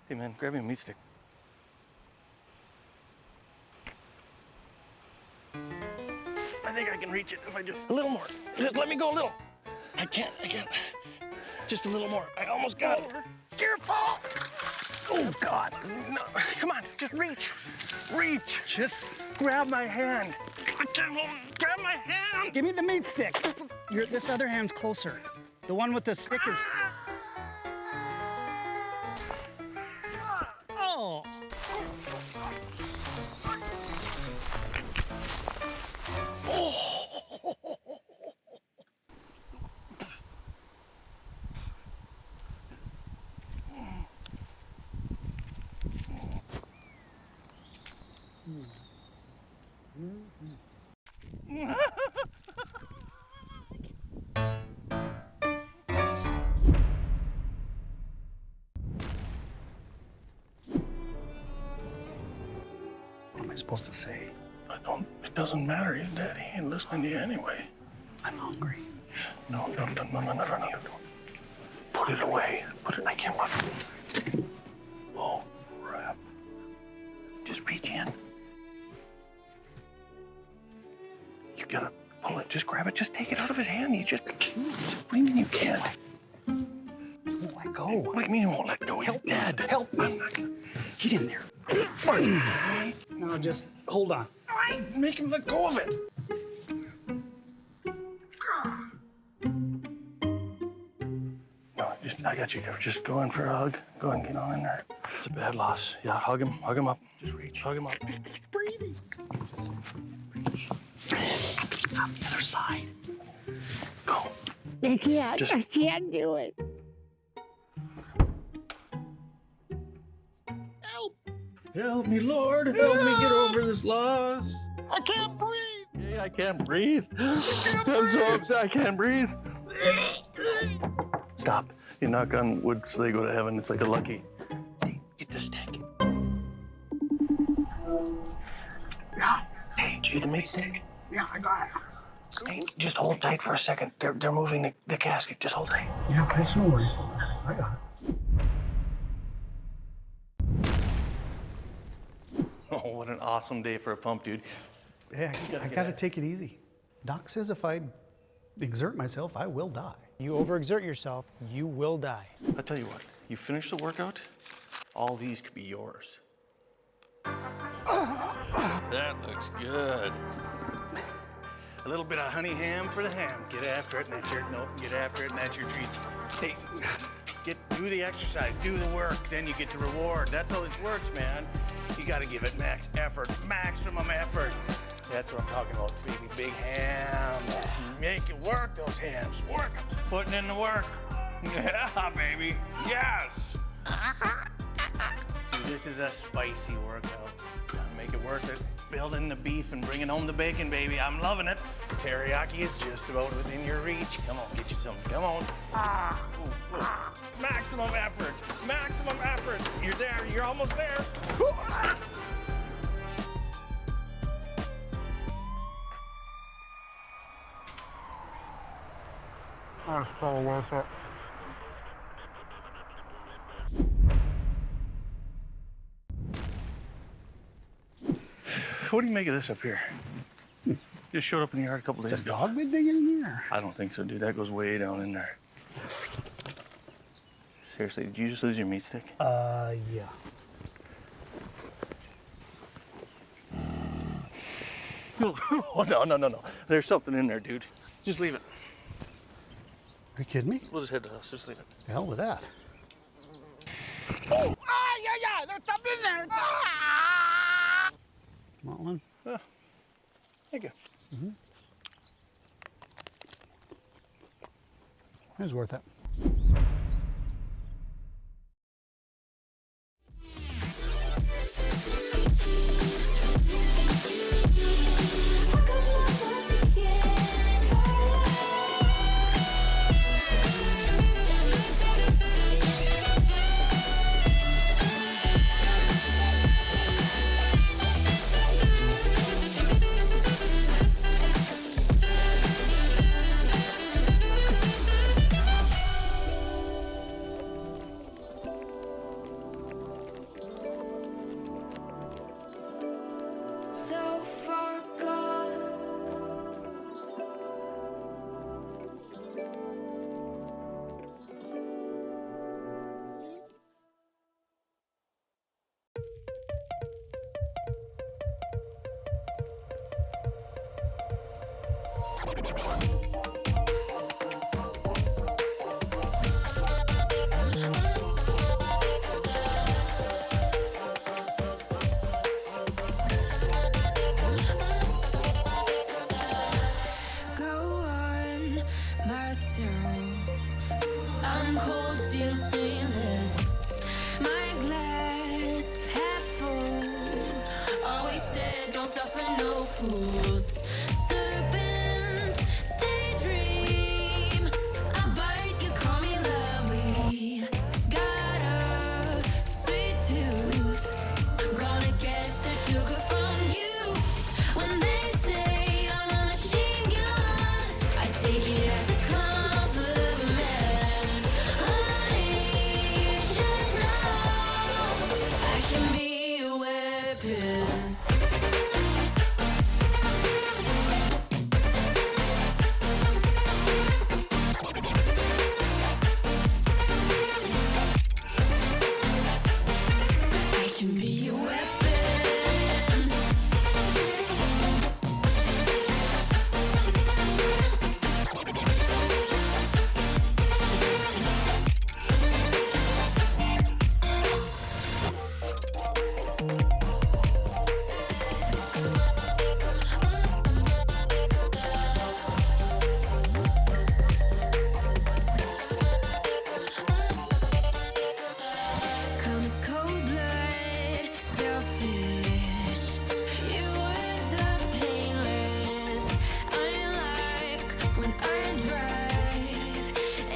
Hey man, grab me a meat stick. I think I can reach it if I just a little more. Just let me go a little. I can't. Just a little more. I almost got it. Careful! Oh God! No. Come on, just reach. Reach. Just grab my hand. I can't hold it. Grab my hand. Give me the meat stick. This other hand's closer. The one with the stick is. Oh. What am I supposed to say? It doesn't matter. He's dead. He ain't listening to you anyway. I'm hungry. No. Put it away. I can't watch it. Oh, crap. Just reach in. You gotta pull it. Just grab it. Just take it out of his hand. What do you mean you can't? He won't let go. What do you mean he won't let go? He's dead. Help me. Get in there. No, just hold on. Make him let go of it. No, I got you covered. Just go in for a hug. Go and get on in there. It's a bad loss. Yeah, hug him up. Just reach, hug him up. He's breathing. On the other side. Go. I can't do it. Help me, Lord. Help me get over this loss. I can't breathe. Hey, I can't breathe. I'm so upset. I can't breathe. Stop. You knock on wood so they go to heaven. It's like a lucky. Hey, get the stick. Yeah. Hey, do you the meat stick? Yeah, I got it. Hey, just hold tight for a second. They're moving the casket. Just hold tight. Yeah, that's no worries. I got it. Oh, what an awesome day for a pump, dude. Yeah, I gotta take it easy. Doc says if I exert myself, I will die. You overexert yourself, you will die. I'll tell you what, you finish the workout, all these could be yours. That looks good. A little bit of honey ham for the ham. Get after it, and that's your, nope, get after it, and that's your treat. Hey, do the exercise, do the work, then you get the reward. That's how this works, man. You gotta give it max effort, maximum effort. That's what I'm talking about, baby. Big hams. Make it work, those hams. Work 'em. Putting in the work. Yeah, baby. Yes. Dude, this is a spicy workout. Gotta make it worth it. Building the beef and bringing home the bacon, baby. I'm loving it. Teriyaki is just about within your reach. Come on, get you some. Come on. Ooh. Maximum effort. Maximum effort. You're there. You're almost there. That's so worth it. What do you make of this up here? Just showed up in the yard a couple days Has a ago. dog been digging in there? I don't think so, dude. That goes way down in there. Seriously, did you just lose your meat stick? Yeah. Oh, no. There's something in there, dude. Just leave it. Are you kidding me? We'll just head to the house. Just leave it. The hell with that. Oh! Yeah, there's something in there. Ah! Want one? Thank you. It was worth it. Go on myself. I'm cold steel stainless. My glass half full. Always said don't suffer no fools. Serpents daydream. I bite, you call me lovely. Got a sweet tooth. Gonna get the sugar from you. When they say I'm a machine gun, I take it as a compliment. Honey, you should know I can be a weapon. I can be a weapon. Come a cold blood, selfish. Your words are painless. I like when I drive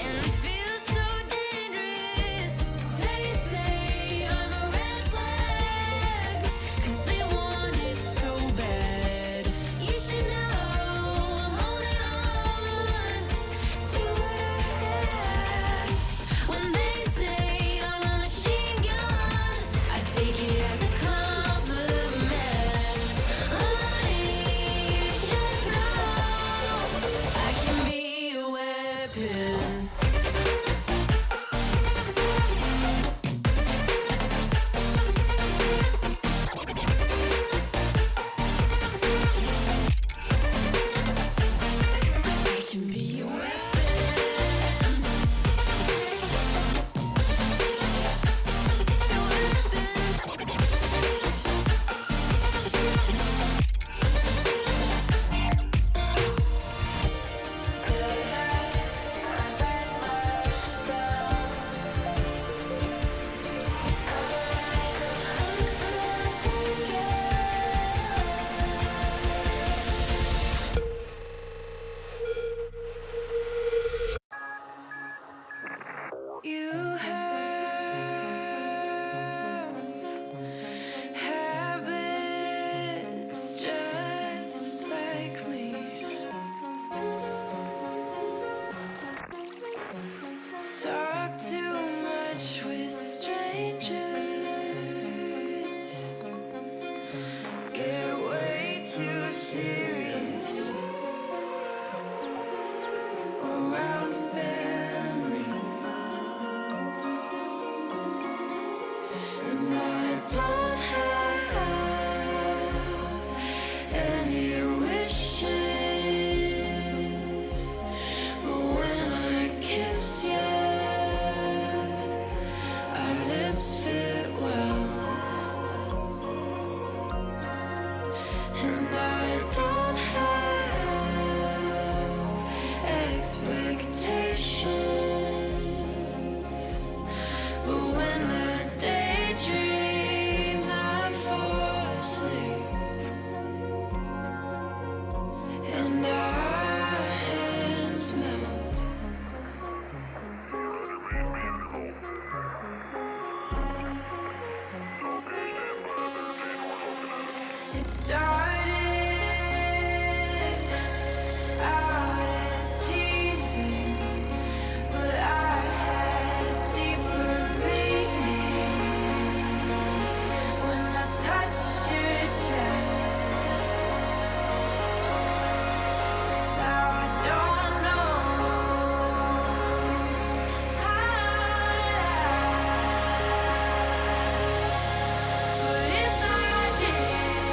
and feel so dangerous. They say I'm a red flag, 'cause they want it so bad. You should know I'm holding on to what I have. When they say I'm a machine gun, I take it as a compliment. Honey, you should know I can be a weapon. I can be a weapon. You have habits just like me. Talk too much with strangers. Get way too serious around family. And I don't have any wishes, but when I kiss you, our lips fit well. And I don't have expectations, but when I daydream, I fall asleep. And our hands melt. It started out as teasing, but I had deeper meaning when I touched your chest. Now I don't know how to act, but if I did,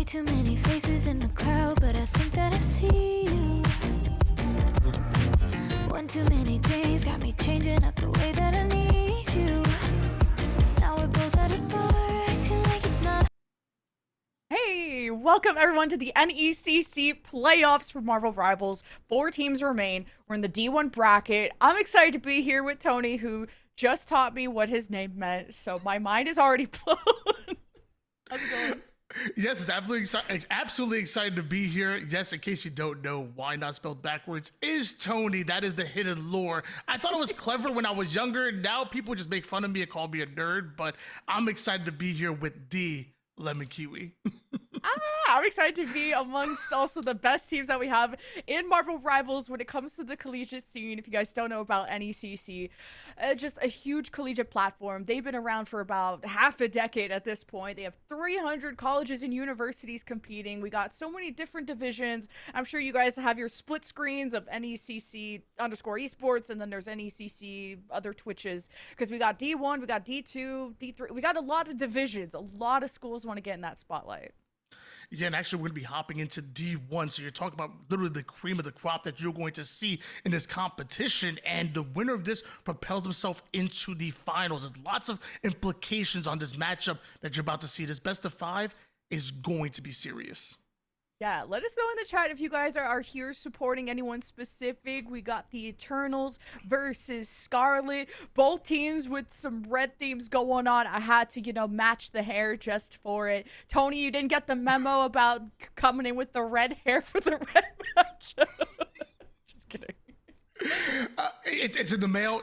too many faces in the crowd, but I think that I see you. One too many drinks got me changing up the way that I need you. Now we're both at a bar, acting like it's not. Hey, welcome everyone to the NECC playoffs for Marvel Rivals. 4 teams remain. We're in the D1 bracket. I'm excited to be here with Tony, who just taught me what his name meant, so my mind is already blown. How's it going? Yes, it's absolutely excited to be here. Yes, in case you don't know, why not spelled backwards is Tony. That is the hidden lore. I thought it was clever when I was younger. Now people just make fun of me and call me a nerd, but I'm excited to be here with the Lemonkiwi. I'm excited to be amongst also the best teams that we have in Marvel Rivals when it comes to the collegiate scene. If you guys don't know about NECC, just a huge collegiate platform. They've been around for about half a decade at this point. They have 300 colleges and universities competing. We got so many different divisions. I'm sure you guys have your split screens of NECC underscore esports, and then there's NECC other Twitches, because we got D1, we got D2, D3. We got a lot of divisions. A lot of schools want to get in that spotlight. Yeah, and actually we're going to be hopping into D1, so you're talking about literally the cream of the crop that you're going to see in this competition, and the winner of this propels himself into the finals. There's lots of implications on this matchup that you're about to see. This best of 5 is going to be serious. Yeah, let us know in the chat if you guys are here supporting anyone specific. We got the Eternals versus Scarlet. Both teams with some red themes going on. I had to, match the hair just for it. Tony, you didn't get the memo about coming in with the red hair for the red matchup. Just kidding. It's in the mail,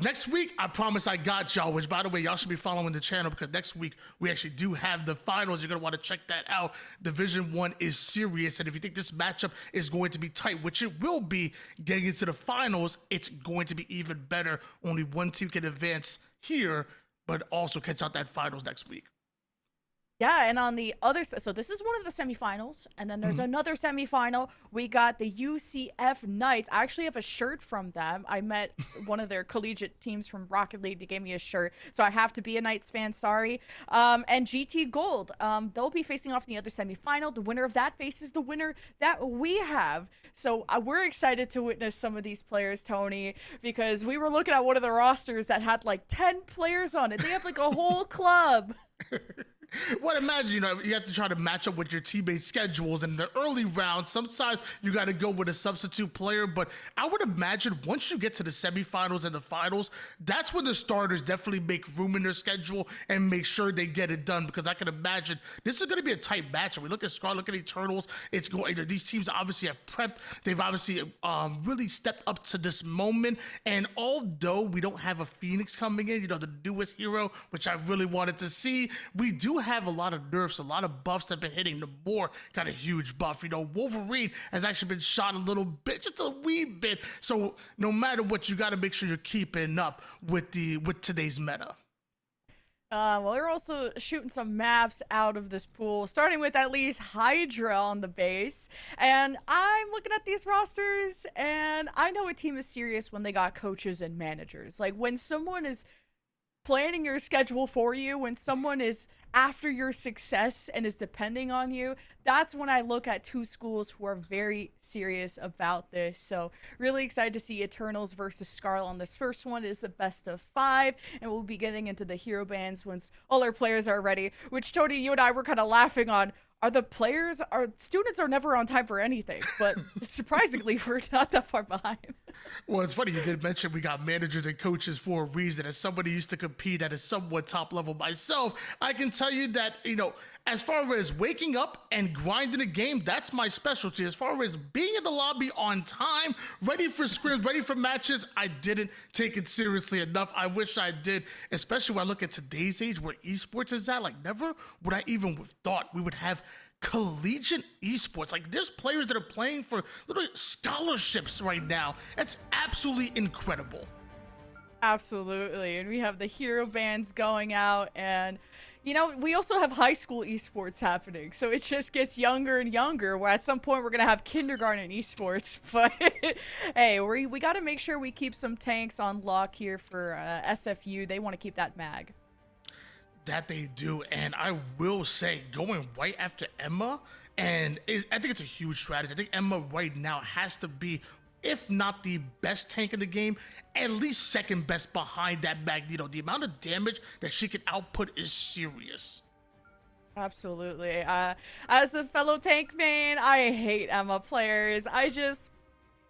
next week I promise I got y'all, which by the way, y'all should be following the channel, because next week we actually do have the finals. You're gonna want to check that out. Division 1 is serious, and if you think this matchup is going to be tight, which it will be, getting into the finals, it's going to be even better. Only one team can advance here, but also catch out that finals next week. Yeah, and on the other side, so this is one of the semifinals, and then there's another semifinal. We got the UCF Knights. I actually have a shirt from them. I met one of their collegiate teams from Rocket League. They gave me a shirt, so I have to be a Knights fan, sorry. And GT Gold, they'll be facing off in the other semifinal. The winner of that faces the winner that we have. So we're excited to witness some of these players, Tony, because we were looking at one of the rosters that had like 10 players on it. They have like a whole club. Well, imagine, you have to try to match up with your teammates' schedules. And in the early rounds, sometimes you got to go with a substitute player. But I would imagine once you get to the semifinals and the finals, that's when the starters definitely make room in their schedule and make sure they get it done. Because I can imagine this is going to be a tight matchup. We look at Scar, look at Eternals. It's going. These teams obviously have prepped. They've obviously really stepped up to this moment. And although we don't have a Phoenix coming in, the newest hero, which I really wanted to see, we do have a lot of nerfs, a lot of buffs that have been hitting. The Boar got a huge buff. Wolverine has actually been shot a little bit, just a wee bit. So no matter what, you got to make sure you're keeping up with today's meta. Well, we're also shooting some maps out of this pool, starting with at least Hydra on the base. And I'm looking at these rosters, and I know a team is serious when they got coaches and managers. Like, when someone is planning your schedule for you, when someone is after your success and is depending on you, that's when I look at 2 schools who are very serious about this. So really excited to see Eternals versus Scarlet on this first one. It is the best of 5, and we'll be getting into the hero bands once all our players are ready, which Tony, you and I were kind of laughing on. Our students are never on time for anything, but surprisingly, we're not that far behind. Well, it's funny you did mention we got managers and coaches for a reason. As somebody who used to compete at a somewhat top level myself, I can tell you that, as far as waking up and grinding a game, that's my specialty. As far as being in the lobby on time, ready for scrims, ready for matches, I didn't take it seriously enough. I wish I did, especially when I look at today's age where esports is at. Like, never would I even have thought we would have collegiate esports. Like, there's players that are playing for little scholarships right now. That's absolutely incredible. Absolutely. And we have the hero bands going out, and we also have high school esports happening, so it just gets younger and younger, where at some point we're gonna have kindergarten esports. But hey, we got to make sure we keep some tanks on lock here for SFU. They want to keep that mag. That they do, and I will say, going right after Emma, I think it's a huge strategy. I think Emma right now has to be, if not the best tank in the game, at least second best behind that Magneto. The amount of damage that she can output is serious. Absolutely. As a fellow tank main, I hate Emma players.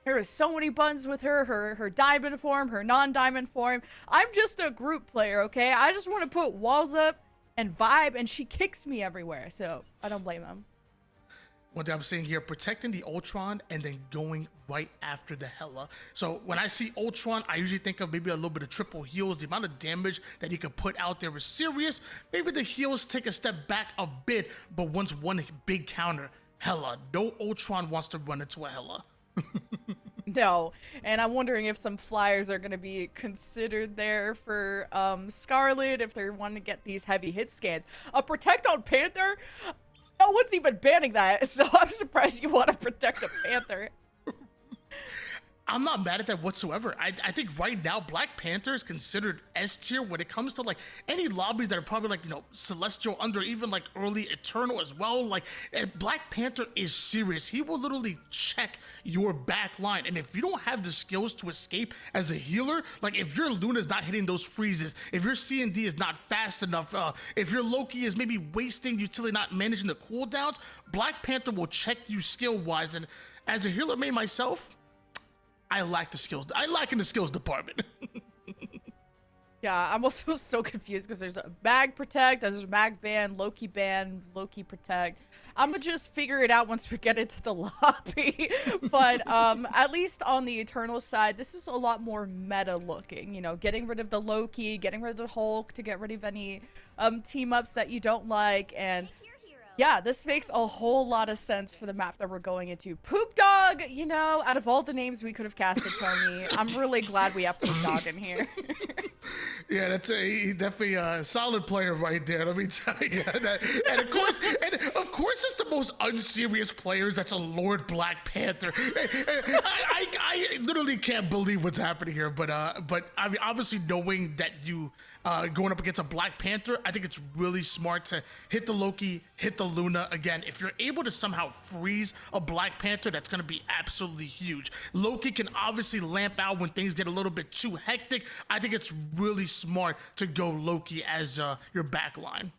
There are so many buttons with her diamond form, her non-diamond form. I'm just a group player, okay? I just want to put walls up and vibe, and she kicks me everywhere, so I don't blame them. What I'm saying here, protecting the Ultron and then going right after the Hela. So when I see Ultron, I usually think of maybe a little bit of triple heals. The amount of damage that he could put out there is serious. Maybe the heals take a step back a bit, but once one big counter, Hela. No Ultron wants to run into a Hela. No, and I'm wondering if some flyers are going to be considered there for Scarlet if they want to get these heavy hit scans. A protect on Panther? No one's even banning that, so I'm surprised you want to protect a Panther. I'm not mad at that whatsoever. I think right now Black Panther is considered S tier when it comes to like any lobbies that are probably like, you know, Celestial under, even like early Eternal as well. Like Black Panther is serious. He will literally check your back line. And if you don't have the skills to escape as a healer, like if your Luna's not hitting those freezes, if your C&D is not fast enough, if your Loki is maybe wasting utility, not managing the cooldowns, Black Panther will check you skill wise. And as a healer main myself, I lack the skills. I lack in the skills department. Yeah, I'm also so confused because there's a Mag Protect, there's a Mag Ban, Loki Ban, Loki Protect. I'm gonna just figure it out once we get into the lobby. But at least on the Eternal side, this is a lot more meta looking. You know, getting rid of the Loki, getting rid of the Hulk to get rid of any team ups that you don't like, and yeah, this makes a whole lot of sense for the map that we're going into. Poop Dog, you know, out of all the names we could have casted, Tony, I'm really glad we have Poop Dog in here. Yeah, that's definitely a solid player right there. Let me tell you. And of course, it's the most unserious players. That's a Lord Black Panther. I literally can't believe what's happening here. But I mean, obviously knowing that you going up against a Black Panther, I think it's really smart to hit the Loki, hit the Luna. Again, if you're able to somehow freeze a Black Panther, that's going to be absolutely huge. Loki can obviously lamp out when things get a little bit too hectic. I think it's really smart to go Loki as your backline.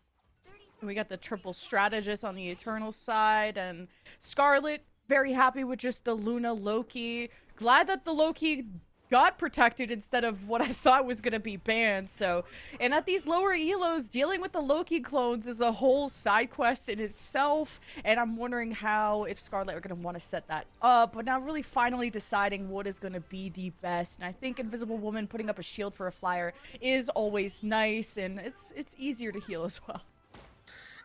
We got the triple strategist on the Eternal side, and Scarlet, very happy with just the Luna Loki. Glad that the Loki got protected instead of what I thought was going to be banned. So, and at these lower elos, dealing with the Loki clones is a whole side quest in itself, and I'm wondering how, if Scarlet are going to want to set that up, but now really finally deciding what is going to be the best. And I think Invisible Woman putting up a shield for a flyer is always nice, and it's easier to heal as well.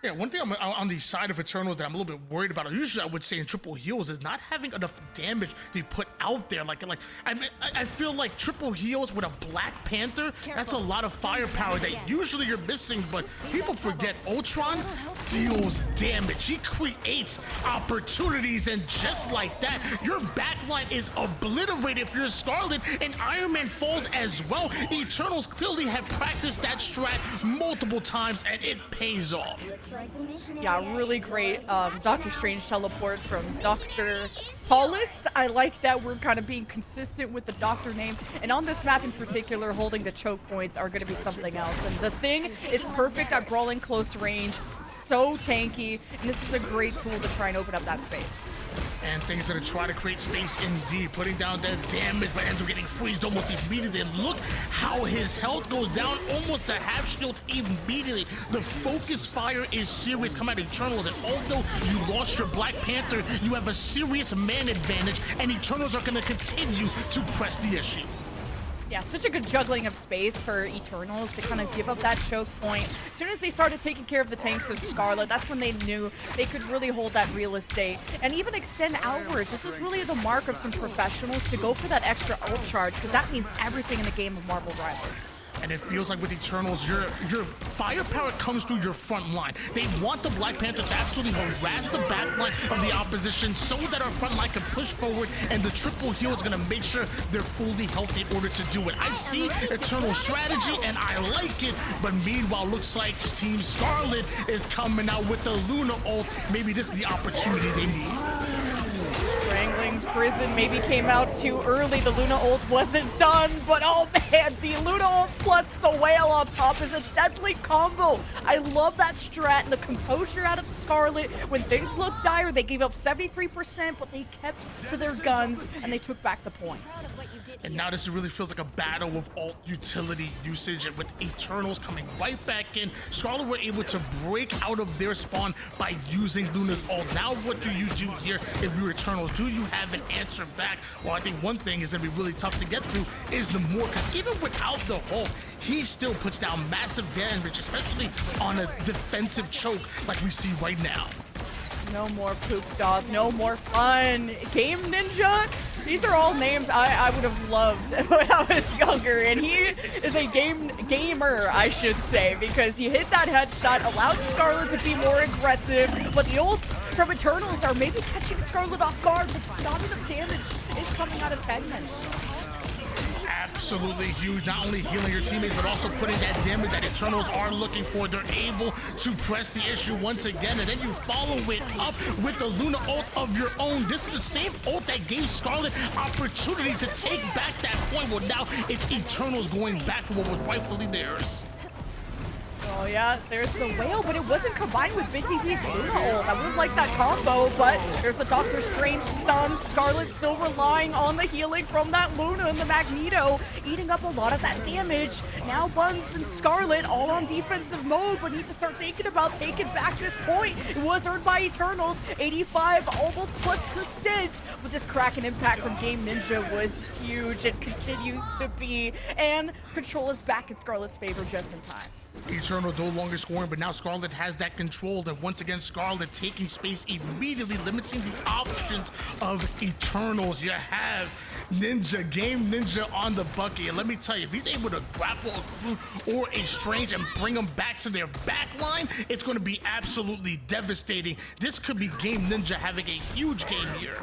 Yeah, one thing on the side of Eternals that I'm a little bit worried about, usually I would say in triple heals, is not having enough damage to be put out there. I feel like triple heals with a Black Panther, that's a lot of firepower that usually you're missing, but people forget Ultron deals damage. He creates opportunities, and just like that, your backline is obliterated. If you're Scarlet and Iron Man falls as well, Eternals clearly have practiced that strat multiple times, and it pays off. Yeah, really great Doctor Strange teleport from Dr. Paulist. I like that we're kind of being consistent with the Doctor name, and on this map in particular, holding the choke points are going to be something else. And the Thing is perfect at brawling close range, so tanky, and this is a great tool to try and open up that space. And Thing's gonna try to create space indeed, putting down that damage, but ends up getting freezed almost immediately. And look how his health goes down almost to half shields immediately. The focus fire is serious coming out of Eternals, and although you lost your Black Panther, you have a serious man advantage, and Eternals are gonna continue to press the issue. Yeah, such a good juggling of space for Eternals to kind of give up that choke point. As soon as they started taking care of the tanks of Scarlet, that's when they knew they could really hold that real estate and even extend outwards. This is really the mark of some professionals to go for that extra ult charge, because that means everything in the game of Marvel Rivals. And it feels like with Eternals, your firepower comes through your front line. They want the Black Panther to absolutely harass the back line of the opposition so that our front line can push forward, and the triple heal is going to make sure they're fully healthy in order to do it. I see Eternal strategy, and I like it, but meanwhile, looks like Team Scarlet is coming out with the Luna ult. Maybe this is the opportunity they need. Strangling Prison maybe came out too early. The Luna ult wasn't done, but oh man, the Luna ult plus the whale on top is a deadly combo. I love that strat and the composure out of Scarlet. When things looked dire, they gave up 73%, but they kept to their guns and they took back the point. And now this really feels like a battle of alt utility usage, and with Eternals coming right back in, Scarlet were able to break out of their spawn by using Luna's ult. Now what do you do here if you're Eternals? Do you have an answer back? Well, I think one thing is going to be really tough to get through is the Moore, because even without the Hulk, he still puts down massive damage, especially on a defensive choke like we see right now. No more poop dog, no more fun. Game Ninja, these are all names I would have loved when I was younger, and he is a gamer, I should say, because he hit that headshot, allowed Scarlet to be more aggressive, but the ults from Eternals are maybe catching Scarlet off guard, but just not enough damage is coming out of Kegman. Absolutely huge, not only healing your teammates, but also putting that damage that Eternals are looking for. They're able to press the issue once again, and then you follow it up with the Luna ult of your own. This is the same ult that gave Scarlet opportunity to take back that point. Well, now it's Eternals going back to what was rightfully theirs. Oh yeah, there's the whale, but it wasn't combined with BTP's Luna ult. I would have liked that combo, but there's the Doctor Strange stun. Scarlet still relying on the healing from that Luna and the Magneto, eating up a lot of that damage. Now Buns and Scarlet all on defensive mode, but need to start thinking about taking back this point. It was earned by Eternals, 85 almost plus %, but this Kraken impact from Game Ninja was huge and continues to be, and control is back in Scarlet's favor just in time. Eternal no longer scoring, but now Scarlet has that control. And once again, Scarlet taking space, immediately limiting the options of Eternals. You have Ninja, Game Ninja on the bucket. And let me tell you, if he's able to grapple a Crew or a Strange and bring them back to their back line, it's going to be absolutely devastating. This could be Game Ninja having a huge game here.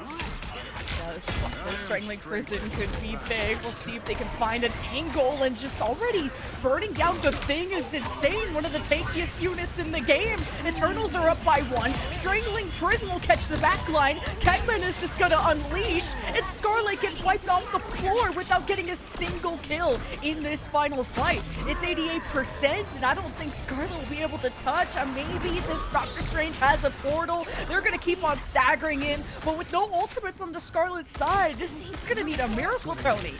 The Strangling Prison could be big. We'll see if they can find an angle, and just already burning down the Thing is insane. One of the tankiest units in the game. Eternals are up by 1. Strangling Prison will catch the back line. Kegman is just gonna unleash, and Scarlet gets wiped off the floor without getting a single kill in this final fight. It's 88%, and I don't think Scarlet will be able to touch. Maybe this Doctor Strange has a portal. They're gonna keep on staggering in, but with no ultimates on the Scarlet side, this is gonna need a miracle, Tony.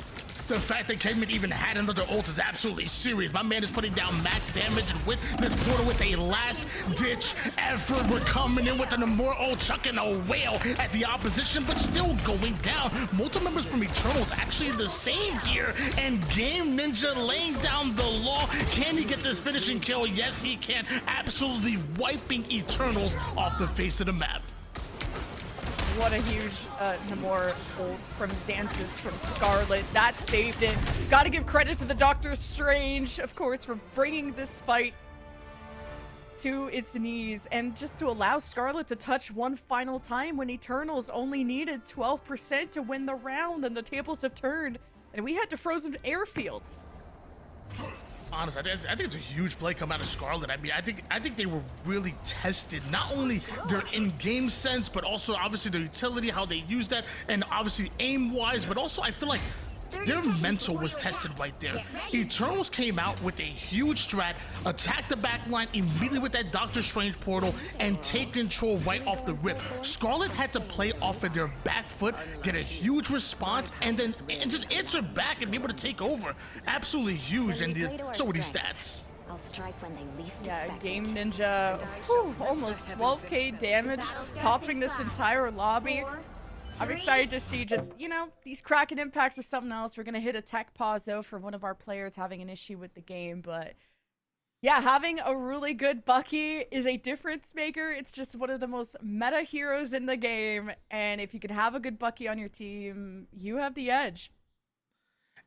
The fact that Kegman even had another ult is absolutely serious. My man is putting down max damage, and with this portal, it's a last-ditch effort. We're coming in with an Namor ult, chucking a whale at the opposition, but still going down. Multiple members from Eternals actually the same here, and Game Ninja laying down the law. Can he get this finishing kill? Yes, he can. Absolutely wiping Eternals off the face of the map. What a huge Namor ult from Xanthus from Scarlet. That saved it. Gotta give credit to the Doctor Strange, of course, for bringing this fight to its knees, and just to allow Scarlet to touch one final time when Eternals only needed 12% to win the round, and the tables have turned, and we had to Frozen Airfield. Honestly, I think it's a huge play coming out of Scarlet. I mean, I think they were really tested, not only their in-game sense, but also obviously their utility, how they use that, and obviously aim-wise, but also I feel like their mental was tested right there. Eternals came out with a huge strat, attacked the back line immediately with that Doctor Strange portal, and take control right off the rip. Scarlet had to play off of their back foot, get a huge response, and then just answer back and be able to take over. Absolutely huge, and so are these stats. I'll strike when they least Yeah, Game Ninja, almost 12k damage, topping this entire lobby. I'm excited to see just, these Kraken impacts are something else. We're going to hit a tech pause, though, for one of our players having an issue with the game. But, yeah, having a really good Bucky is a difference maker. It's just one of the most meta heroes in the game. And if you can have a good Bucky on your team, you have the edge.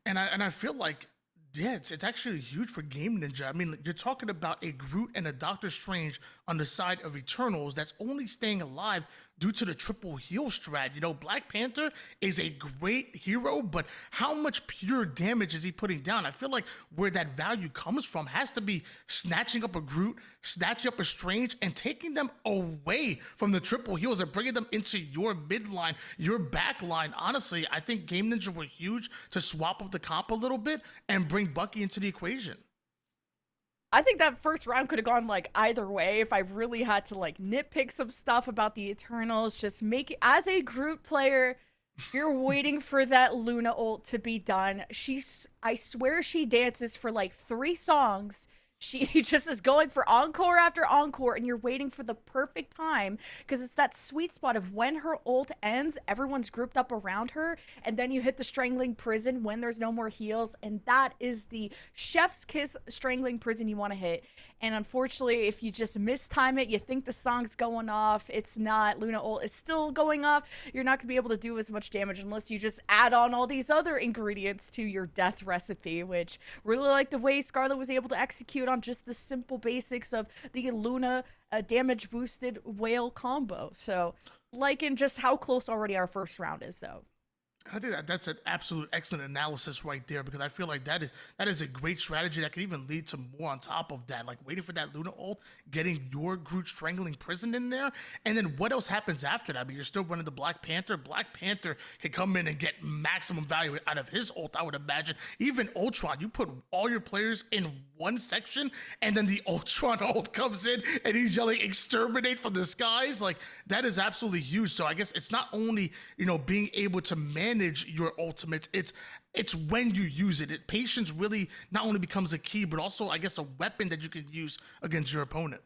And I feel like Yeah, it's actually huge for Game Ninja. I mean, you're talking about a Groot and a Doctor Strange on the side of Eternals that's only staying alive due to the triple heal strat. You know, Black Panther is a great hero, but how much pure damage is he putting down? I feel like where that value comes from has to be snatching up a Groot, snatching up a Strange, and taking them away from the triple heals and bringing them into your midline, your back line. Honestly, I think Game Ninja were huge to swap up the comp a little bit and bring Bucky into the equation. I think that first round could have gone like either way if I really had to like nitpick some stuff about the Eternals. Just make it, as a Groot player, you're waiting for that Luna ult to be done. I swear she dances for like 3 songs. She just is going for encore after encore, and you're waiting for the perfect time because it's that sweet spot of when her ult ends, everyone's grouped up around her, and then you hit the strangling prison when there's no more heals, and that is the chef's kiss strangling prison you want to hit. And unfortunately, if you just mistime it, you think the song's going off, it's not. Luna ult is still going off. You're not going to be able to do as much damage unless you just add on all these other ingredients to your death recipe, which really like the way Scarlet was able to execute on just the simple basics of the Luna damage boosted whale combo. So, liking just how close already our first round is, though. I think that's an absolute excellent analysis right there, because I feel like that is a great strategy that can even lead to more on top of that, like waiting for that Luna ult, getting your Groot strangling prison in there, and then what else happens after that? I mean, you're still running the Black Panther. Black Panther can come in and get maximum value out of his ult, I would imagine. Even Ultron, you put all your players in one section, and then the Ultron ult comes in, and he's yelling "exterminate" from the skies. Like, that is absolutely huge. So I guess it's not only, you know, being able to manage your ultimates, it's when you use it. Patience really not only becomes a key, but also, I guess, a weapon that you can use against your opponent.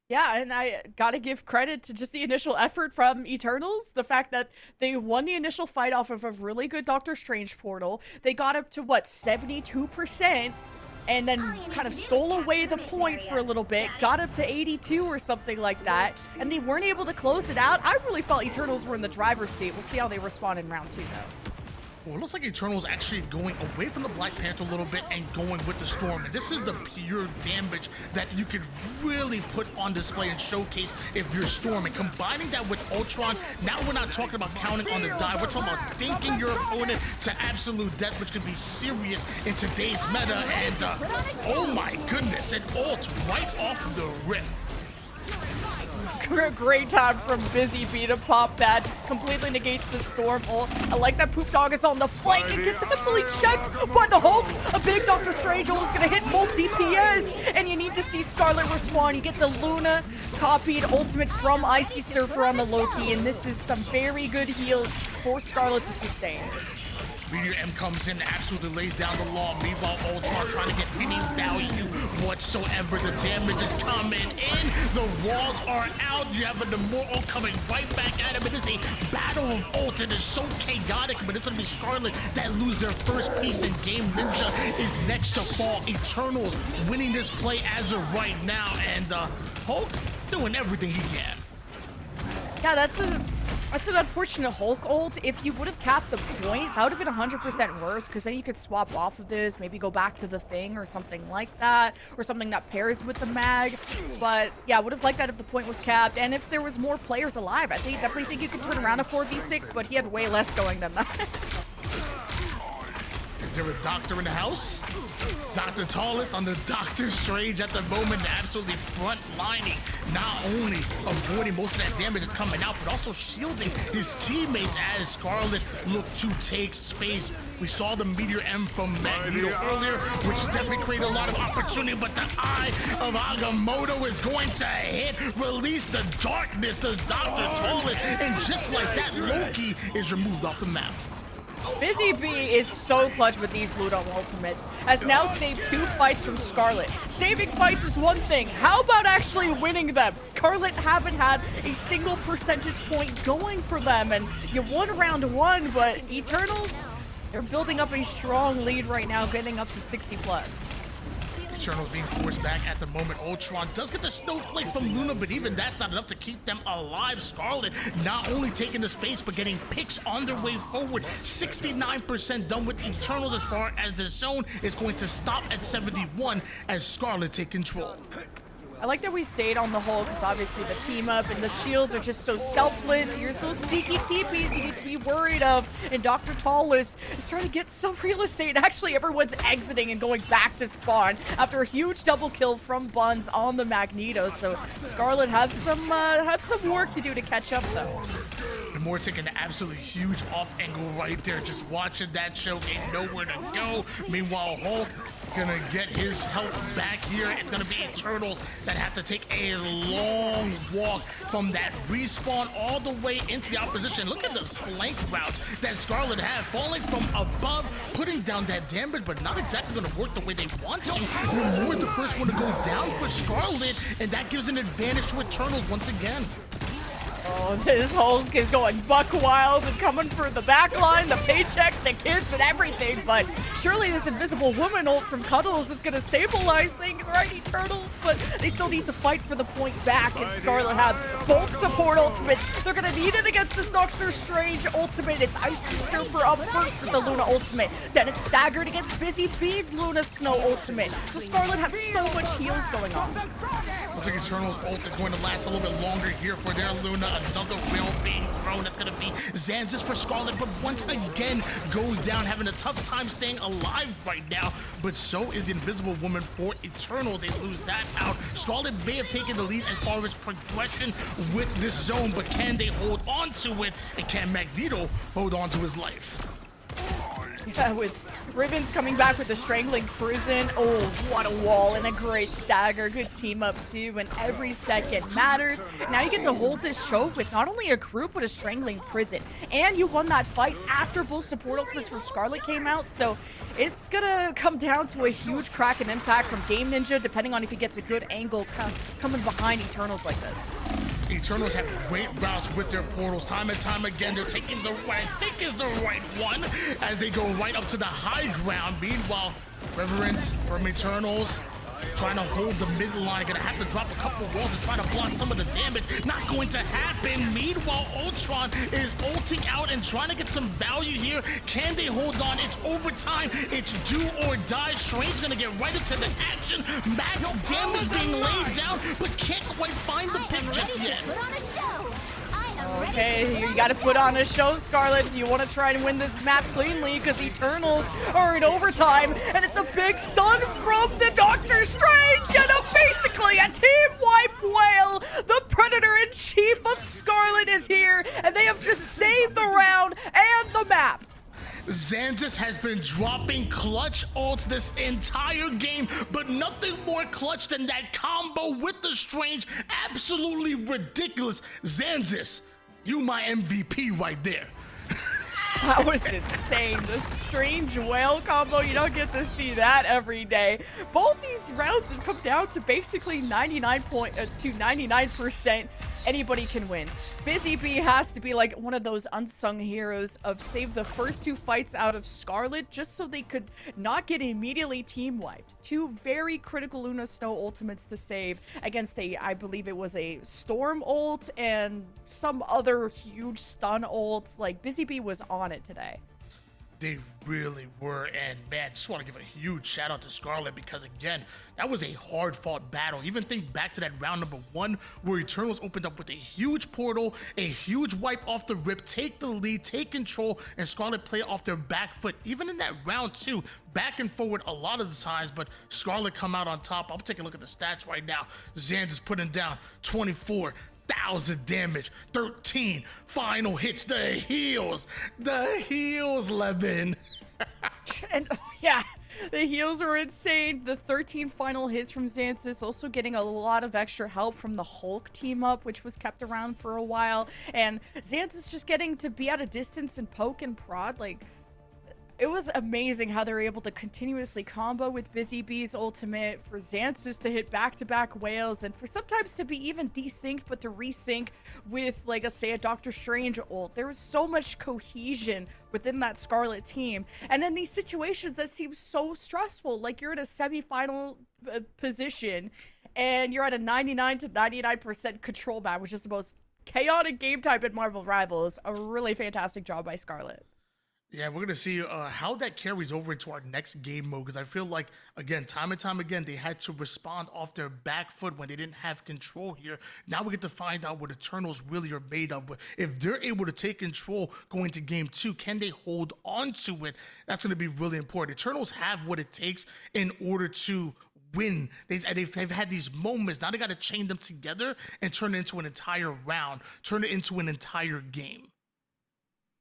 Yeah, and I gotta give credit to just the initial effort from Eternals. The fact that they won the initial fight off of a really good Doctor Strange portal. They got up to, what, 72%? And then kind of stole away the point for a little bit, got up to 82 or something like that, and they weren't able to close it out. I really felt Eternals were in the driver's seat. We'll see how they respond in round 2, though. Well, it looks like Eternals actually going away from the Black Panther a little bit and going with the Storm. And this is the pure damage that you could really put on display and showcase if you're Storm. And combining that with Ultron, now we're not talking about counting on the die. We're talking about dinking your opponent to absolute death, which could be serious in today's meta. And, oh my goodness, an ult right off the rip. Great time from Busy Bee to pop that. Completely negates the Storm ult. I like that Poop Dog is on the flank. It gets eventually checked by the Hulk. A big Doctor Strange ult is going to hit both DPS. And you need to see Scarlet respawn. You get the Luna copied ultimate from Icy Surfer on the Loki. And this is some very good heals for Scarlet to sustain. Meteor M comes in, absolutely lays down the law. Meanwhile, Ultron trying to get any value whatsoever. The damage is coming in. The walls are out. You have an Immortal coming right back at him. It is a battle of ult. It is so chaotic, but it's going to be Scarlet that lose their first piece, and Game Ninja is next to fall. Eternals winning this play as of right now, and Hulk doing everything he can. Yeah, that's an unfortunate Hulk ult. If you would have capped the point, that would have been 100% worth, because then you could swap off of this, maybe go back to the thing or something like that, or something that pairs with the mag. But yeah, I would have liked that if the point was capped, and if there was more players alive. I definitely think you could turn around a 4v6, but he had way less going than that. Is there a doctor in the house? Dr. Tallest on the Doctor Strange at the moment, absolutely front lining, not only avoiding most of that damage that's coming out, but also shielding his teammates as Scarlet looked to take space. We saw the Meteor M from Magneto earlier, which definitely created a lot of opportunity, but the Eye of Agamotto is going to hit, release the darkness, the Dr. Tallest, and just like that, Loki is removed off the map. Busy Bee is so clutch with these Luna ultimates. Has now saved 2 fights from Scarlet. Saving fights is one thing. How about actually winning them? Scarlet haven't had a single percentage point going for them, and you won round 1, but Eternals, they're building up a strong lead right now, getting up to 60+. Eternals being forced back at the moment. Ultron does get the snowflake from Luna, but even that's not enough to keep them alive. Scarlet not only taking the space, but getting picks on their way forward. 69% done with Eternals as far as the zone is going to stop at 71 as Scarlet take control. I like that we stayed on the hole because obviously the team up and the shields are just so selfless. Here's those sneaky TPs you need to be worried of. And Dr. Tallis is trying to get some real estate. Actually, everyone's exiting and going back to spawn after a huge double kill from Buns on the Magneto. So Scarlet have some work to do to catch up though. Moore taking an absolutely huge off angle right there, just watching that show, ain't nowhere to go. Meanwhile, Hulk gonna get his health back here. It's gonna be Eternals that have to take a long walk from that respawn all the way into the opposition. Look at the flank routes that Scarlet have, falling from above, putting down that damage, but not exactly gonna work the way they want to. Moore's the first one to go down for Scarlet, and that gives an advantage to Eternals once again. Oh, this Hulk is going buck wild and coming for the backline, the paycheck, the kids, and everything. But surely this Invisible Woman ult from Cuddles is going to stabilize things, right, Eternals? But they still need to fight for the point back. And Scarlet has both support ultimates. They're going to need it against this Doctor Strange ultimate. It's Icy Surfer up first with the Luna ultimate. Then it's staggered against Busy Bee's Luna Snow ultimate. So Scarlet has so much heals going on. Looks like Eternals ult is going to last a little bit longer here for their Luna. Another wheel being thrown. That's going to be Xanxus for Scarlet, but once again goes down, having a tough time staying alive right now. But so is the Invisible Woman for Eternal. They lose that out. Scarlet may have taken the lead as far as progression with this zone, but can they hold on to it? And can Magneto hold on to his life? Yeah, with Ribbons coming back with the Strangling Prison. Oh, what a wall and a great stagger. Good team up too, and every second matters. Now you get to hold this show with not only a group, but a Strangling Prison. And you won that fight after both support ultimates from Scarlet came out, so it's gonna come down to a huge crack and impact from Game Ninja, depending on if he gets a good angle coming behind Eternals like this. Eternals have great routes with their portals. Time and time again, they're taking the what I think is the right one as they go right up to the high ground. Meanwhile, Reverence from Eternals trying to hold the midline. Gonna have to drop a couple walls to try to block some of the damage. Not going to happen. Meanwhile, Ultron is ulting out and trying to get some value here. Can they hold on? It's overtime. It's do or die. Strange gonna get right into the action. Max damage being laid down, but can't quite find the pick just yet. Okay, you gotta put on a show, Scarlet, if you want to try and win this map cleanly, because Eternals are in overtime, and it's a big stun from the Doctor Strange, and basically a team wipe whale. The Predator-in-Chief of Scarlet is here, and they have just saved the round and the map. Xanxus has been dropping clutch ults this entire game, but nothing more clutch than that combo with the Strange. Absolutely ridiculous. Xanxus, you my MVP right there. That was insane. The Strange Whale combo, you don't get to see that every day. Both these rounds have come down to basically 99% anybody can win. Busy Bee has to be like one of those unsung heroes of save the first two fights out of Scarlet just so they could not get immediately team wiped. Two very critical Luna Snow ultimates to save against I believe it was a Storm ult and some other huge stun ult. Like, Busy Bee was on it today. They really were, and man, just want to give a huge shout out to Scarlet because again, that was a hard fought battle. Even think back to that round number 1 where Eternals opened up with a huge portal, a huge wipe off the rip, take the lead, take control, and Scarlet play off their back foot. Even in that round 2, back and forward a lot of the times, but Scarlet come out on top. I'll take a look at the stats right now. Xanx is putting down 24,000 damage, 13 final hits. The heals, Lemon. And yeah, the heals are insane. The 13 final hits from Xanxus, also getting a lot of extra help from the Hulk team up, which was kept around for a while. And Xanxus just getting to be at a distance and poke and prod. Like, it was amazing how they were able to continuously combo with Busy Bee's ultimate, for Xanthus to hit back-to-back whales, and for sometimes to be even desynced, but to resync with, like, let's say a Doctor Strange ult. There was so much cohesion within that Scarlet team. And in these situations that seem so stressful, like you're in a semi-final position, and you're at a 99 to 99% control map, which is the most chaotic game type in Marvel Rivals. A really fantastic job by Scarlet. Yeah, we're gonna see how that carries over into our next game mode, because I feel like, again, time and time again, they had to respond off their back foot when they didn't have control here. Now we get to find out what Eternals really are made of. But if they're able to take control going to game 2, can they hold on to it? That's gonna be really important. Eternals have what it takes in order to win. They've had these moments. Now they got to chain them together and turn it into an entire round, turn it into an entire game.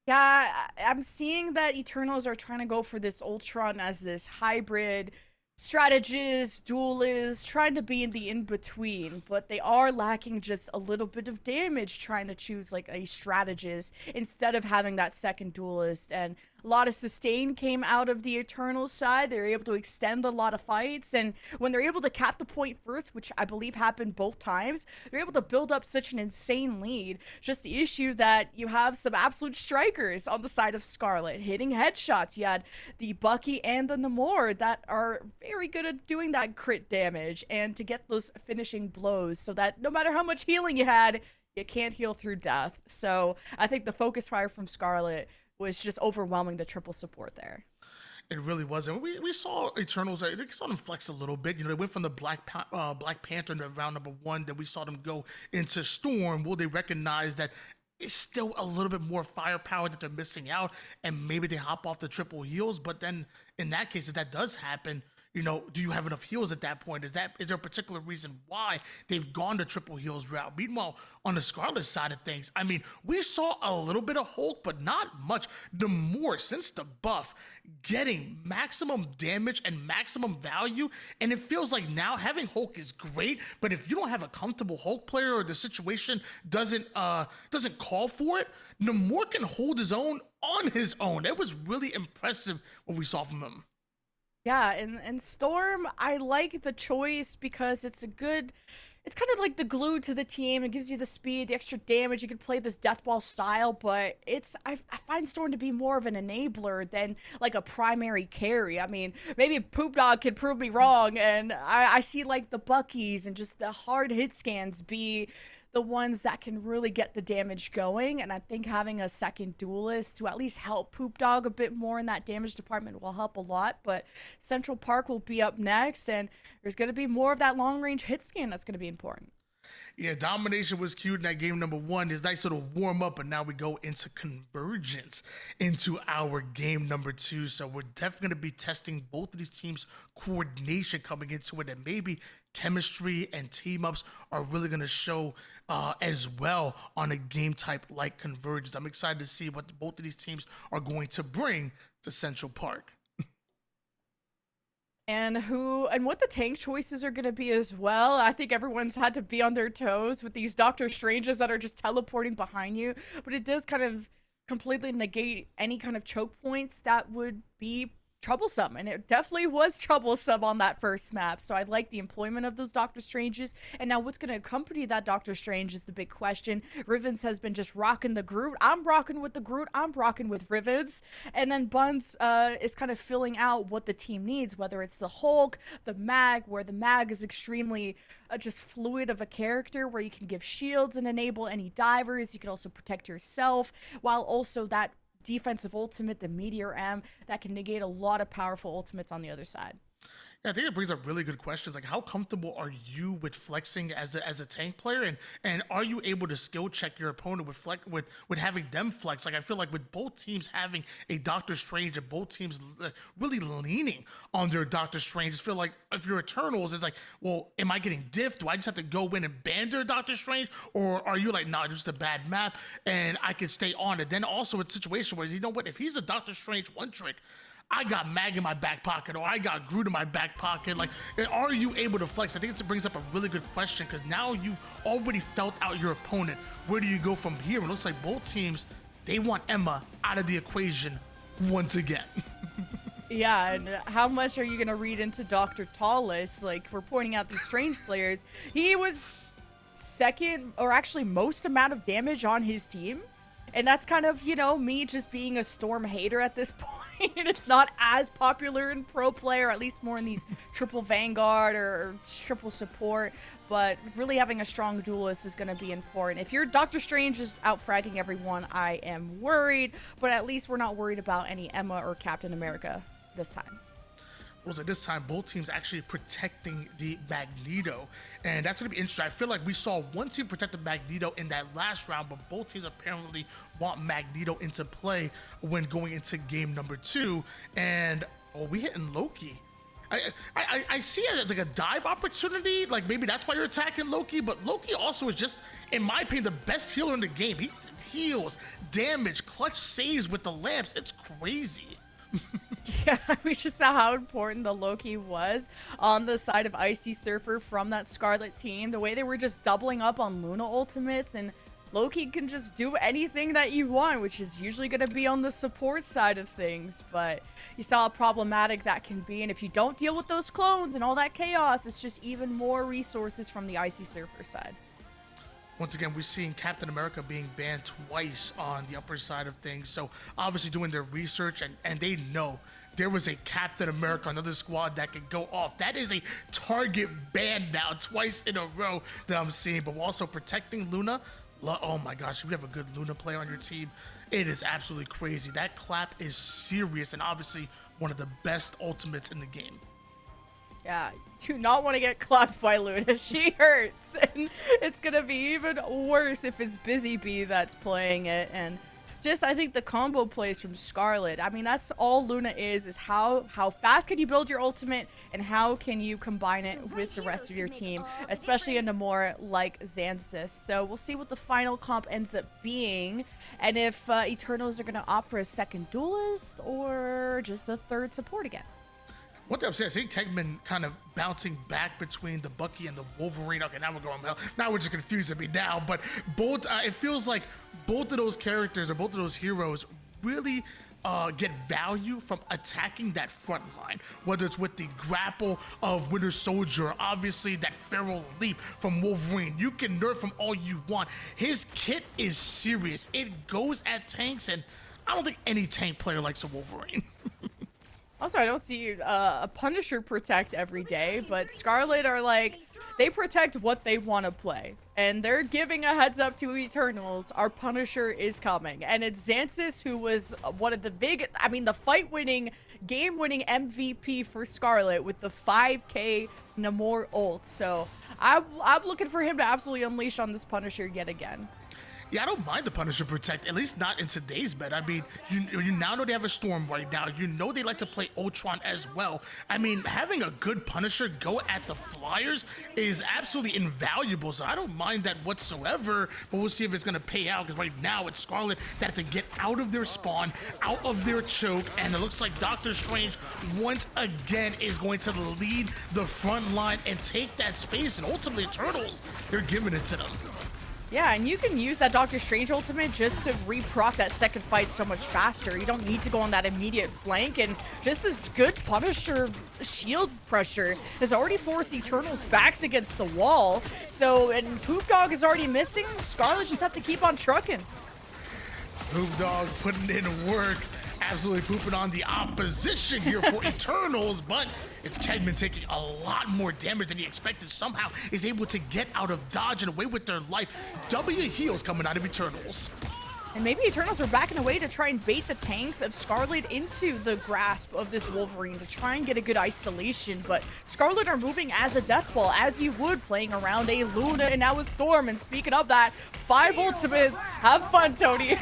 Yeah, I'm seeing that Eternals are trying to go for this Ultron as this hybrid strategist, duelist, trying to be in the in-between, but they are lacking just a little bit of damage trying to choose like a strategist instead of having that second duelist. And a lot of sustain came out of the Eternals side. They were able to extend a lot of fights, and when they're able to cap the point first, which I believe happened both times, they're able to build up such an insane lead. Just the issue that you have some absolute strikers on the side of Scarlet hitting headshots. You had the Bucky and the Namor that are very good at doing that crit damage and to get those finishing blows, so that no matter how much healing you had, you can't heal through death. So I think the focus fire from Scarlet was just overwhelming the triple support there. It really wasn't. We saw Eternals. They saw them flex a little bit. You know, they went from the Black Panther in round number 1. Then we saw them go into Storm. Will they recognize that it's still a little bit more firepower that they're missing out, and maybe they hop off the triple heals? But then, in that case, if that does happen, you know, do you have enough heals at that point? Is there a particular reason why they've gone the triple heals route? Meanwhile, on the Scarlet side of things, I mean, we saw a little bit of Hulk, but not much. The more, since the buff, getting maximum damage and maximum value, and it feels like now having Hulk is great, but if you don't have a comfortable Hulk player or the situation doesn't call for it, Namor can hold his own on his own. It was really impressive what we saw from him. Yeah, and Storm, I like the choice because it's kind of like the glue to the team. It gives you the speed, the extra damage. You can play this deathball style, but I find Storm to be more of an enabler than like a primary carry. I mean, maybe Poop Dog can prove me wrong, and I see like the Buckies and just the hard hit scans be the ones that can really get the damage going. And I think having a second duelist to at least help Poop Dog a bit more in that damage department will help a lot. But Central Park will be up next, and there's going to be more of that long range hit scan that's going to be important. Yeah, domination was cute in that game number 1. It's nice little warm up, and now we go into convergence into our game number 2. So we're definitely going to be testing both of these teams' coordination coming into it, and maybe chemistry and team ups are really going to show as well on a game type like convergence. I'm excited to see what both of these teams are going to bring to Central Park. And what the tank choices are going to be as well. I think everyone's had to be on their toes with these Doctor Stranges that are just teleporting behind you. But it does kind of completely negate any kind of choke points that would be troublesome, and it definitely was troublesome on that first map. So I like the employment of those Doctor Stranges, and now what's going to accompany that Doctor Strange is the big question. Rivens has been just rocking the Groot. I'm rocking with the Groot. I'm rocking with Rivens, and then Buns is kind of filling out what the team needs, whether it's the Hulk, the Mag, where the Mag is extremely just fluid of a character, where you can give shields and enable any divers. You can also protect yourself, while also that defensive ultimate, the Meteor M, that can negate a lot of powerful ultimates on the other side. Yeah, I think it brings up really good questions. Like, how comfortable are you with flexing as a tank player, and are you able to skill check your opponent with having them flex? Like, I feel like with both teams having a Doctor Strange and both teams really leaning on their Doctor Strange, I feel like if you're Eternals, it's like, well, am I getting diffed? Do I just have to go in and ban their Doctor Strange, or are you like, nah, just a bad map and I can stay on it? Then also it's a situation where, you know what, if he's a Doctor Strange one trick, I got Mag in my back pocket, or I got Groot in my back pocket. Like, are you able to flex? I think it brings up a really good question, because now you've already felt out your opponent. Where do you go from here? It looks like both teams, they want Emma out of the equation once again. Yeah, and how much are you going to read into Dr. Tallis? Like, we're pointing out these strange players. He was second, or actually most amount of damage on his team. And that's kind of, you know, me just being a Storm hater at this point. It's not as popular in pro play, or at least more in these triple Vanguard or triple support. But really having a strong duelist is going to be important. If your Doctor Strange is out fragging everyone, I am worried. But at least we're not worried about any Emma or Captain America this time. Was at this time both teams actually protecting the Magneto, and that's going to be interesting. I feel like we saw one team protect the Magneto in that last round, but both teams apparently want Magneto into play when going into game number 2. And we hitting Loki. I see it as like a dive opportunity, like maybe that's why you're attacking Loki, but Loki also is just, in my opinion, the best healer in the game. He heals, damage, clutch saves with the lamps. It's crazy. Yeah, we just saw how important the Loki was on the side of Icy Surfer from that Scarlet team. The way they were just doubling up on Luna ultimates, and Loki can just do anything that you want, which is usually going to be on the support side of things. But you saw how problematic that can be, and if you don't deal with those clones and all that chaos, it's just even more resources from the Icy Surfer side. Once again, we're seeing Captain America being banned twice on the upper side of things. So obviously doing their research, and they know there was a Captain America on another squad that could go off. That is a target ban now twice in a row that I'm seeing. But we're also protecting Luna. Oh my gosh, if you have a good Luna player on your team, it is absolutely crazy. That clap is serious, and obviously one of the best ultimates in the game. Yeah, do not want to get clapped by Luna. She hurts, and it's gonna be even worse if it's Busy Bee that's playing it. And just, I think the combo plays from Scarlet, I mean, that's all Luna is how fast can you build your ultimate, and how can you combine it with the rest of your team, especially in Namor like Xanxus. So we'll see what the final comp ends up being, and if Eternals are gonna opt for a second duelist or just a third support again. One thing I'm saying, I see Kegman kind of bouncing back between the Bucky and the Wolverine. Okay, now we're going hell. Now we're just confusing me now. But both, it feels like both of those characters or both of those heroes really get value from attacking that front line. Whether it's with the grapple of Winter Soldier, obviously that feral leap from Wolverine. You can nerf him all you want. His kit is serious. It goes at tanks, and I don't think any tank player likes a Wolverine. Also, I don't see a Punisher protect every day, but Scarlet are like, they protect what they want to play. And they're giving a heads up to Eternals, our Punisher is coming. And it's Xanxus, who was one of the the fight-winning, game-winning MVP for Scarlet with the 5k Namor ult. So I'm looking for him to absolutely unleash on this Punisher yet again. Yeah, I don't mind the Punisher protect, at least not in today's meta. I mean, you now know they have a Storm right now. You know they like to play Ultron as well. I mean, having a good Punisher go at the Flyers is absolutely invaluable, so I don't mind that whatsoever, but we'll see if it's going to pay out, because right now it's Scarlet that has to get out of their spawn, out of their choke, and it looks like Doctor Strange once again is going to lead the front line and take that space, and ultimately Eternals, they're giving it to them. Yeah, and you can use that Doctor Strange ultimate just to re-proc that second fight so much faster. You don't need to go on that immediate flank, and just this good Punisher shield pressure has already forced Eternals' backs against the wall. So, and Poop Dog is already missing. Scarlet just have to keep on trucking. Poop Dog putting in work, absolutely pooping on the opposition here for Eternals, but it's Kegman taking a lot more damage than he expected. Somehow is able to get out of dodge and away with their life. W heals coming out of Eternals. And maybe Eternals are backing away to try and bait the tanks of Scarlet into the grasp of this Wolverine to try and get a good isolation. But Scarlet are moving as a death ball, as you would playing around a Luna and now a Storm. And speaking of that, 5 ultimates. Have fun, Tony.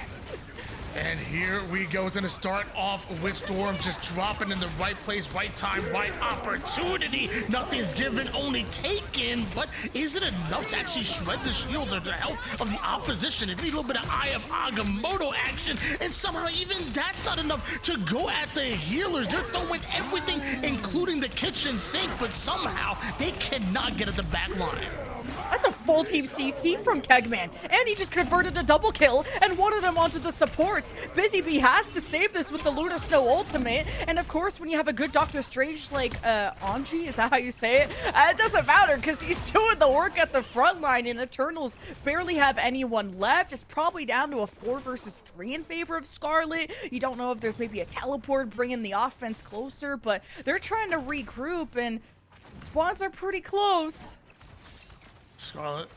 And here we go. It's going to start off with Storm just dropping in the right place, right time, right opportunity. Nothing's given, only taken. But is it enough to actually shred the shields or the health of the opposition? It needs a little bit of Eye of Agamotto action. And somehow even that's not enough to go at the healers. They're throwing everything, including the kitchen sink. But somehow they cannot get at the back line. That's a full team CC from Kegman, and he just converted a double kill and one of them onto the supports. Busy Bee has to save this with the Luna Snow ultimate, and of course, when you have a good Doctor Strange like Anji, is that how you say it? It doesn't matter because he's doing the work at the front line, and Eternals barely have anyone left. It's probably down to a 4 versus 3 in favor of Scarlet. You don't know if there's maybe a teleport bringing the offense closer, but they're trying to regroup, and spawns are pretty close. Scarlet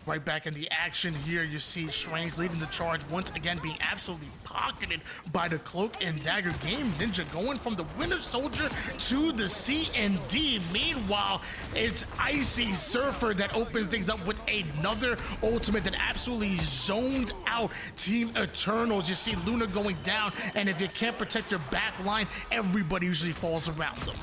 right back in the action here. You see Strange leading the charge once again, being absolutely pocketed by the Cloak and Dagger Game Ninja, going from the Winter Soldier to the C&D. Meanwhile, it's Icy Surfer that opens things up with another ultimate that absolutely zones out Team Eternals. You see Luna going down, and if you can't protect your back line, everybody usually falls around them.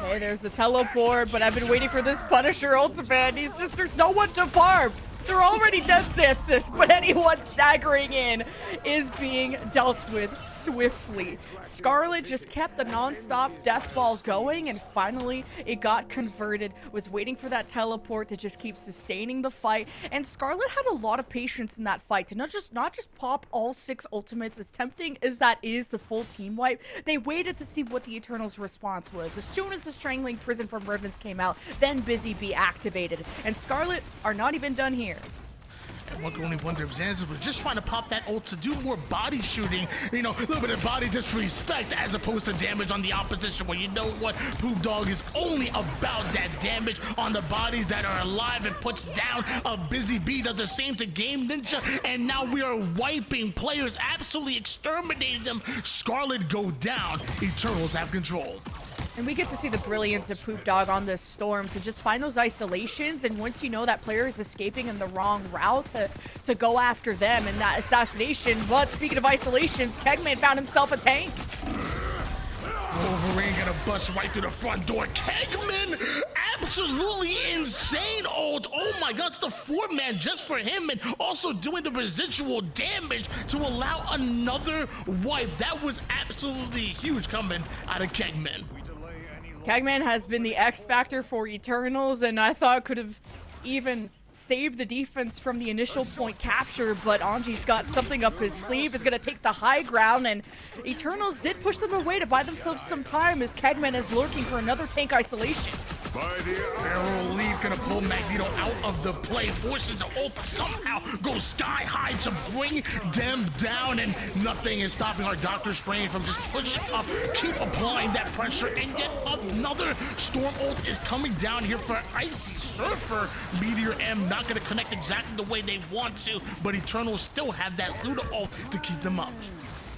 Okay, there's the teleport, but I've been waiting for this Punisher ultimate. There's no one to farm. They're already dead stances, but anyone staggering in is being dealt with swiftly. Scarlet just kept the non-stop death ball going, and finally it got converted. Was waiting for that teleport to just keep sustaining the fight, and Scarlet had a lot of patience in that fight to not just pop all 6 ultimates. As tempting as that is to full team wipe, they waited to see what the Eternals' response was. As soon as the Strangling Prison from Rivens came out, then Busy Bee activated, and Scarlet are not even done here. And one can only wonder if Xanzas was just trying to pop that ult to do more body shooting, you know, a little bit of body disrespect as opposed to damage on the opposition. Well, you know what? Poop Dog is only about that damage on the bodies that are alive and puts down a Busy Bee. Does the same to Game Ninja, and now we are wiping players, absolutely exterminating them. Scarlet go down. Eternals have control. And we get to see the brilliance of Poop Dog on this storm to just find those isolations, and once you know that player is escaping in the wrong route, to go after them in that assassination. But speaking of isolations, Kegman found himself a tank. Wolverine gonna bust right through the front door. Kegman, absolutely insane ult. Oh my god, it's the 4-man just for him, and also doing the residual damage to allow another wipe. That was absolutely huge coming out of Kegman. Kegman has been the X factor for Eternals, and I thought could have even saved the defense from the initial point capture, but Anji's got something up his sleeve, is going to take the high ground, and Eternals did push them away to buy themselves some time as Kegman is lurking for another tank isolation. Barrel Leaf gonna pull Magneto out of the play, forces the ult, but somehow goes sky high to bring them down, and nothing is stopping our Doctor Strange from just pushing up, keep applying that pressure, and yet another Storm ult is coming down here for Icy Surfer. Meteor M not gonna connect exactly the way they want to, but Eternals still have that Luna ult to keep them up.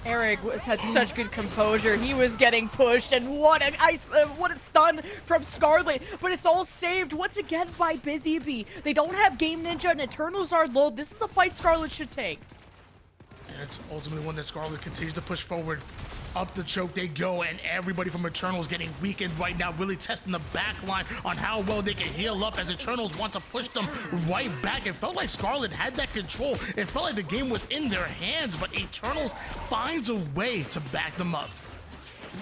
Eric had such good composure. He was getting pushed, and what a stun from Scarlet. But it's all saved once again by Busy Bee. They don't have Game Ninja, and Eternals are low. This is the fight Scarlet should take. And it's ultimately one that Scarlet continues to push forward. Up the choke they go, and everybody from Eternals getting weakened right now, really testing the back line on how well they can heal up as Eternals want to push them right back. It felt like Scarlet had that control. It felt like the game was in their hands, but Eternals finds a way to back them up.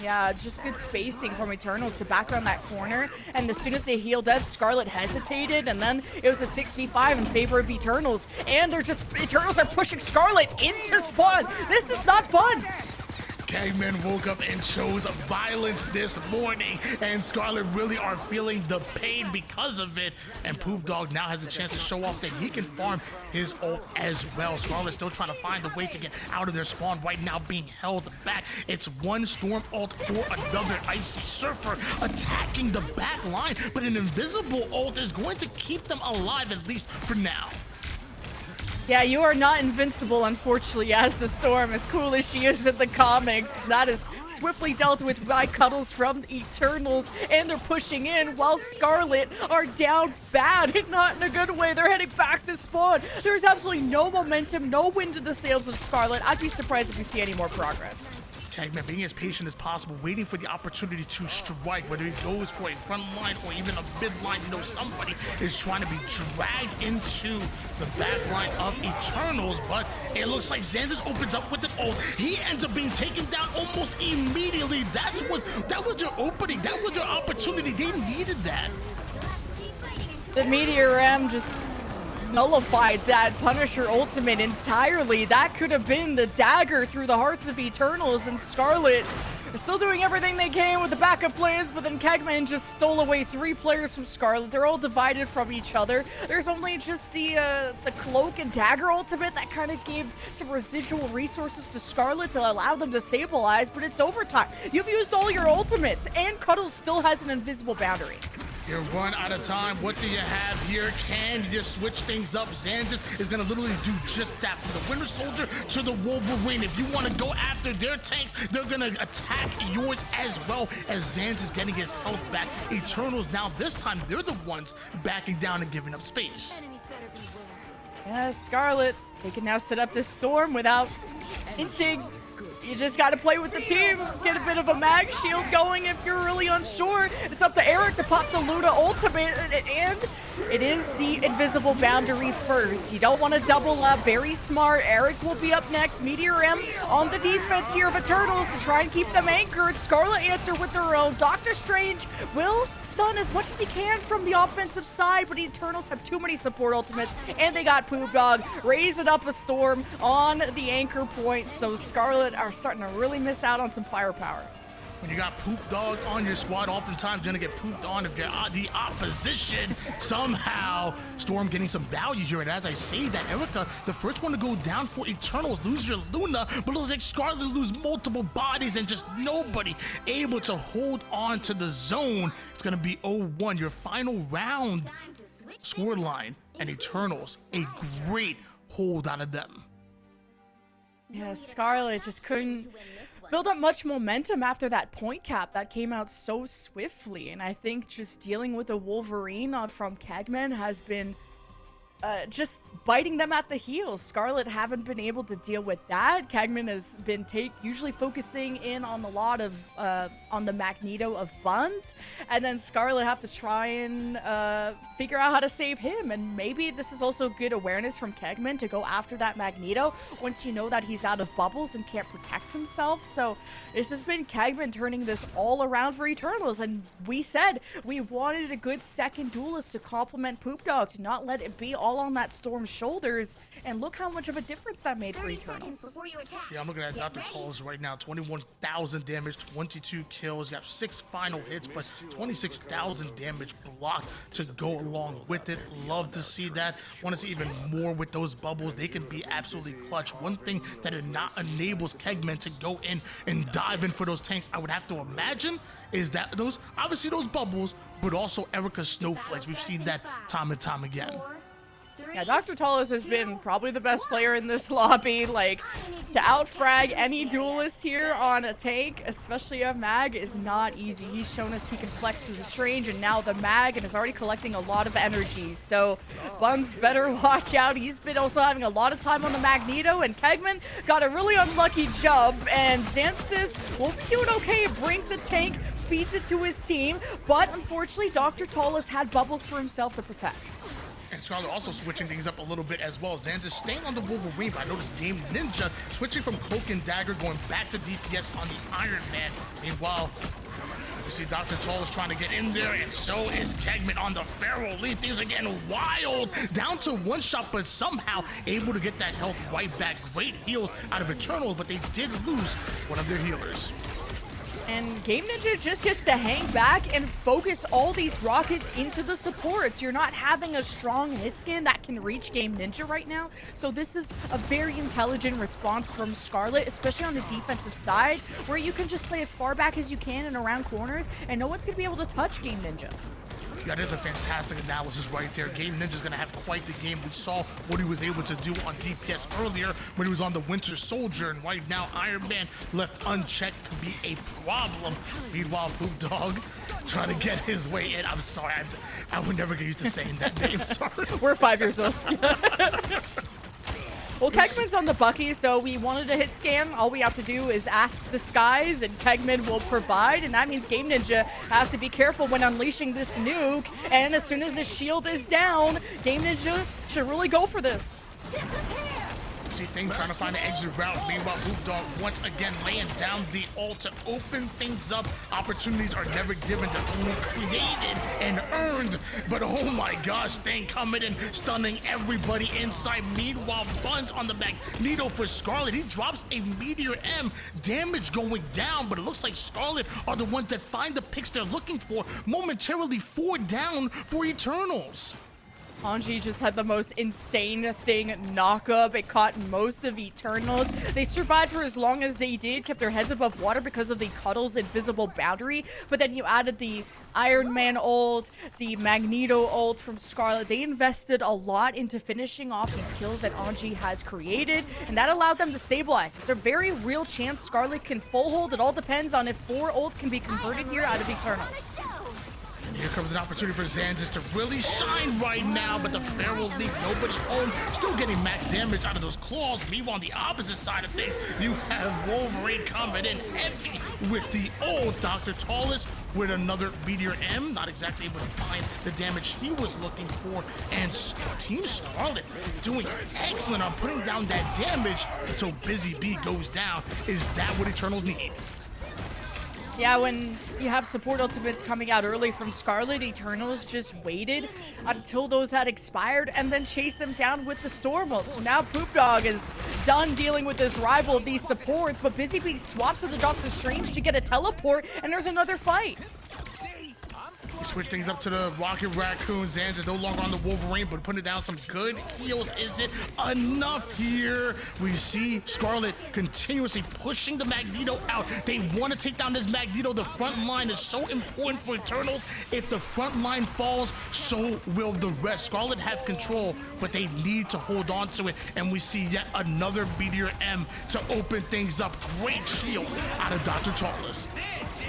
Yeah, just good spacing from Eternals to back around that corner, and as soon as they healed up, Scarlet hesitated, and then it was a 6v5 in favor of Eternals, and Eternals are pushing Scarlet into spawn. This is not fun. Kegman woke up and chose violence this morning, and Scarlet really are feeling the pain because of it, and Poop Dog now has a chance to show off that he can farm his ult as well. Scarlet still trying to find a way to get out of their spawn right now, being held back. It's one Storm ult for another Icy Surfer attacking the back line, but an invisible ult is going to keep them alive, at least for now. Yeah, you are not invincible, unfortunately, as the Storm, as cool as she is in the comics. That is swiftly dealt with by Cuddles from Eternals, and they're pushing in while Scarlet are down bad, and not in a good way. They're heading back to spawn. There's absolutely no momentum, no wind in the sails of Scarlet. I'd be surprised if we see any more progress. Kegman being as patient as possible, waiting for the opportunity to strike, whether he goes for a front line or even a mid line. You know, somebody is trying to be dragged into the back line of Eternals, but it looks like Xanzas opens up with an ult. He ends up being taken down almost immediately. That was their opening. That was their opportunity. They needed that. The Meteor M just nullified that Punisher ultimate entirely. That could have been the dagger through the hearts of Eternals, and Scarlet are still doing everything they can with the backup plans, but then Kegman just stole away 3 players from Scarlet. They're all divided from each other. There's only just the cloak and dagger ultimate that kind of gave some residual resources to Scarlet to allow them to stabilize, but it's overtime. You've used all your ultimates, and Cuddles still has an invisible boundary. You're run out of time. What do you have here? Can you just switch things up? Xanthus is going to literally do just that. From the Winter Soldier to the Wolverine. If you want to go after their tanks, they're going to attack yours as well, as Xanthus getting his health back. Eternals now, this time, they're the ones backing down and giving up space. Yeah, Scarlet, they can now set up this storm without hinting. You just got to play with the team, get a bit of a mag shield going if you're really unsure. It's up to Eric to pop the Luna ultimate, and it is the invisible boundary first. You don't want to double up. Very smart. Eric will be up next. Meteor M on the defense here of Eternals to try and keep them anchored. Scarlet answer with their own. Doctor Strange will stun as much as he can from the offensive side, but Eternals have too many support ultimates, and they got Poop Dog raising up a storm on the anchor point, so Scarlet are starting to really miss out on some firepower. When you got Poop Dog on your squad, oftentimes you're gonna get pooped on if you're the opposition. Somehow, Storm getting some value here. And as I say that, Erica, the first one to go down for Eternals, lose your Luna, but it looks like Scarlet lose multiple bodies and just nobody able to hold on to the zone. It's gonna be 0-1, your final round scoreline, and Eternals, a great hold out of them. Yeah, Scarlet just couldn't build up much momentum after that point cap that came out so swiftly, and I think just dealing with a Wolverine from Kegman has been just biting them at the heels. Scarlet haven't been able to deal with that. Kegman has been usually focusing in on a lot of on the Magneto of Buns, and then Scarlet have to try and figure out how to save him. And maybe this is also good awareness from Kegman to go after that Magneto once you know that he's out of bubbles and can't protect himself. So this has been Kegman turning this all around for Eternals, and we said we wanted a good second duelist to complement Poop Dog, to not let it be all on that Storm's shoulders, and look how much of a difference that made for Eternals. Yeah, I'm looking at Dr. Tullis right now. 21,000 damage, 22 kills. You have 6 final hits, but 26,000 damage blocked to go along with it. Love to see that. Want to see even more with those bubbles. They can be absolutely clutch. One thing that it not enables Kegman to go in and dive in for those tanks, I would have to imagine, is that those bubbles, but also Erica's snowflakes. We've seen that time and time again. Yeah, Dr. Tullis has been probably the best player in this lobby. Like, to outfrag any duelist here on a tank, especially a mag, is not easy. He's shown us he can flex to the Strange and now the mag, and is already collecting a lot of energy. So Buns better watch out. He's been also having a lot of time on the Magneto, and Kegman got a really unlucky jump, and Xanthus will be doing okay. Brings a tank, feeds it to his team, but unfortunately Dr. Tullis had bubbles for himself to protect. And Scarlet also switching things up a little bit as well. Xanthus staying on the Wolverine, but I noticed Game Ninja switching from Cloak and Dagger, going back to DPS on the Iron Man. Meanwhile, you see Dr. Tullis trying to get in there, and so is Kegman on the Feral Leaf. Things are getting wild. Down to 1 shot, but somehow able to get that health right back. Great heals out of Eternals, but they did lose one of their healers. And Game Ninja just gets to hang back and focus all these rockets into the supports. You're not having a strong hit scan that can reach Game Ninja right now. So this is a very intelligent response from Scarlet, especially on the defensive side, where you can just play as far back as you can and around corners, and no one's going to be able to touch Game Ninja. That is a fantastic analysis right there. Game Ninja's going to have quite the game. We saw what he was able to do on DPS earlier when he was on the Winter Soldier, and right now Iron Man left unchecked could be a problem. Meanwhile, Poop Dog trying to get his way in. I'm sorry, I would never get used to saying that name. Sorry. We're 5 years old. Well, Kegman's on the Bucky, so we wanted a hit scan. All we have to do is ask the skies, and Kegman will provide, and that means Game Ninja has to be careful when unleashing this nuke, and as soon as the shield is down, Game Ninja should really go for this. See things trying to find an exit route. Meanwhile, Boop Dog once again laying down the ult to open things up. Opportunities are never given, they're only created and earned. But oh my gosh, Thing coming in, stunning everybody inside. Meanwhile, Buns on the Magneto for Scarlet. He drops a Meteor M. Damage going down, but it looks like Scarlet are the ones that find the picks they're looking for. Momentarily 4 down for Eternals. Anji just had the most insane thing knock up. It caught most of Eternals. They survived for as long as they did, kept their heads above water because of the Cuddles invisible boundary. But then you added the Iron Man ult, the Magneto ult from Scarlet. They invested a lot into finishing off these kills that Anji has created, and that allowed them to stabilize. It's a very real chance Scarlet can full hold. It all depends on if 4 ults can be converted here out of Eternals. Here comes an opportunity for Xanxus to really shine right now, but the Fair will leave nobody home. Still getting max damage out of those claws. Meanwhile, on the opposite side of things, you have Wolverine coming in heavy with the old Dr. Tallest with another Meteor M. Not exactly able to find the damage he was looking for. And Team Scarlet doing excellent on putting down that damage until Busy Bee goes down. Is that what Eternals need? Yeah, when you have support ultimates coming out early from Scarlet, Eternals just waited until those had expired and then chased them down with the Storm ult. So now Poop Dog is done dealing with this rival of these supports, but Busy Bee swaps to the Doctor Strange to get a teleport, and there's another fight. We switch things up to the Rocket Raccoon. Xanx is no longer on the Wolverine, but putting down some good heals. Is it enough here? We see Scarlet continuously pushing the Magneto out. They want to take down this Magneto. The front line is so important for Eternals. If the front line falls, so will the rest. Scarlet have control, but they need to hold on to it. And we see yet another Meteor M to open things up. Great shield out of Dr. Tallest.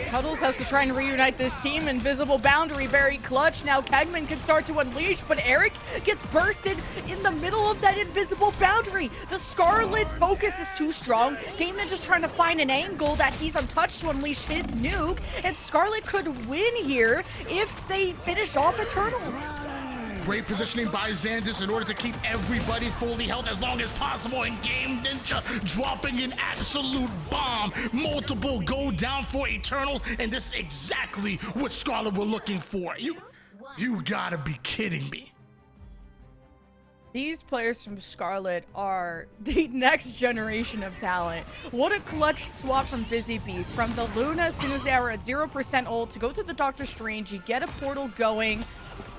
Cuddles has to try and reunite this team. Invisible boundary, very clutch. Now Kegman can start to unleash, but Eric gets bursted in the middle of that invisible boundary. The Scarlet focus is too strong. Game Ninja's trying to find an angle that he's untouched to unleash his nuke, and Scarlet could win here if they finish off Eternals. Great positioning by Xanxus in order to keep everybody fully held as long as possible. And Game Ninja dropping an absolute bomb. Multiple go down for Eternals, and this is exactly what Scarlet were looking for. You gotta be kidding me. These players from Scarlet are the next generation of talent. What a clutch swap from Busy Bee. From the Luna, as soon as they were at 0% ult, to go to the Doctor Strange, you get a portal going.